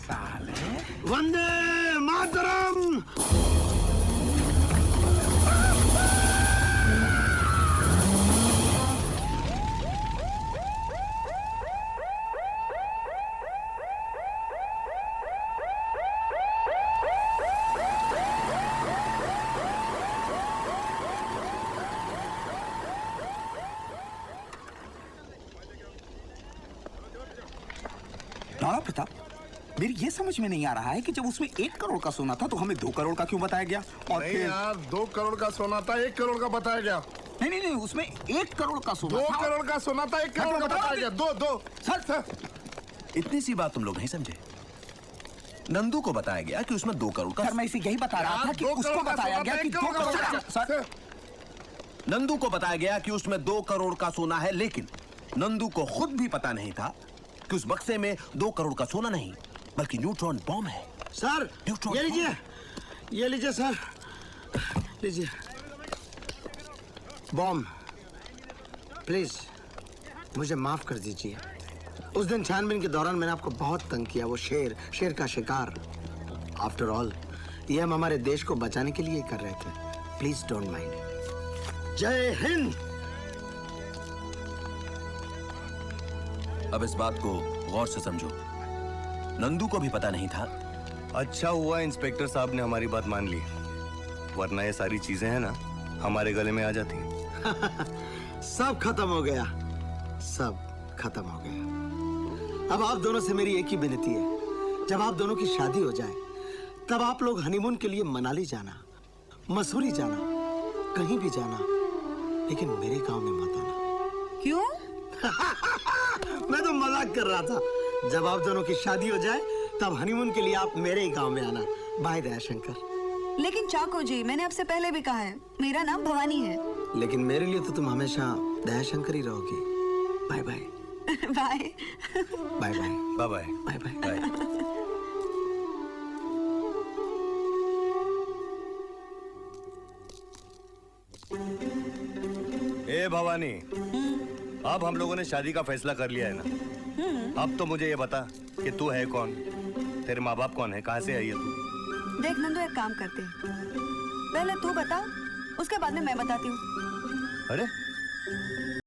[SPEAKER 17] साले वंदे मातरम।
[SPEAKER 9] राणा प्रताप, मेरी ये समझ में नहीं आ रहा है कि जब उसमें 1 करोड़ का सोना था तो हमें 2 करोड़ का क्यों बताया गया? और
[SPEAKER 12] नहीं यार, 2 करोड़ का सोना था, 1 करोड़ का बताया गया।
[SPEAKER 9] नहीं, उसमें 1 करोड़ का सोना
[SPEAKER 12] 2
[SPEAKER 9] था।
[SPEAKER 12] करोड़ का सोना था, 1 करोड़ का बताया गया। दो
[SPEAKER 1] सर, इतनी सी बात तुम लोग नहीं समझे। नंदू को बताया गया कि उसमें 2 करोड़ का।
[SPEAKER 9] सर, मैं इसे यही बता रहा था कि उसको बताया गया कि 2 करोड़ का।
[SPEAKER 1] सर, नंदू को बताया गया कि उसमें 2 करोड़ का सोना है, लेकिन नंदू को खुद भी पता नहीं था कि उस बक्से में 2 करोड़ का सोना नहीं बल्कि न्यूट्रॉन बॉम्ब है।
[SPEAKER 17] सर, ये लीजिए, ये लीजिए सर, लीजिए बॉम्ब। प्लीज मुझे माफ कर दीजिए। उस दिन छानबीन के दौरान मैंने आपको बहुत तंग किया। वो शेर का शिकार। आफ्टर ऑल ये हम हमारे देश को बचाने के लिए कर रहे थे। Please don't mind. जय हिंद।
[SPEAKER 1] अब इस बात को गौर से समझो, नंदू को भी पता नहीं था।
[SPEAKER 21] अच्छा हुआ इंस्पेक्टर साहब ने हमारी बात मान ली, वरना ये सारी चीजें हैं ना हमारे गले में आ जाती।
[SPEAKER 17] सब खत्म हो गया, सब खत्म हो गया। अब आप दोनों से मेरी एक ही विनती है, जब आप दोनों की शादी हो जाए तब आप लोग हनीमून के लिए मनाली जाना, मसूरी जाना, कहीं भी जाना, लेकिन मेरे गांव में मत आना।
[SPEAKER 6] क्यों?
[SPEAKER 17] मैं तो मजाक कर रहा था। जब आप दोनों की शादी हो जाए तब हनीमून के लिए आप मेरे ही गांव में आना। बाय दयाशंकर।
[SPEAKER 6] लेकिन चाको जी, मैंने आपसे पहले भी कहा है, मेरा नाम भवानी है।
[SPEAKER 17] लेकिन मेरे लिए तो तुम हमेशा दयाशंकर ही रहोगी। Bye bye.
[SPEAKER 6] Bye
[SPEAKER 17] bye bye
[SPEAKER 21] bye bye
[SPEAKER 17] bye bye.
[SPEAKER 21] ए भवानी, अब हम लोगों ने शादी का फैसला कर लिया है ना। अब तो मुझे ये बता कि तू है कौन, तेरे माँ बाप कौन है, कहाँ से आई है तू?
[SPEAKER 6] देख नंदू, एक काम करते हैं, पहले तू बता, उसके बाद में मैं बताती हूँ।
[SPEAKER 21] अरे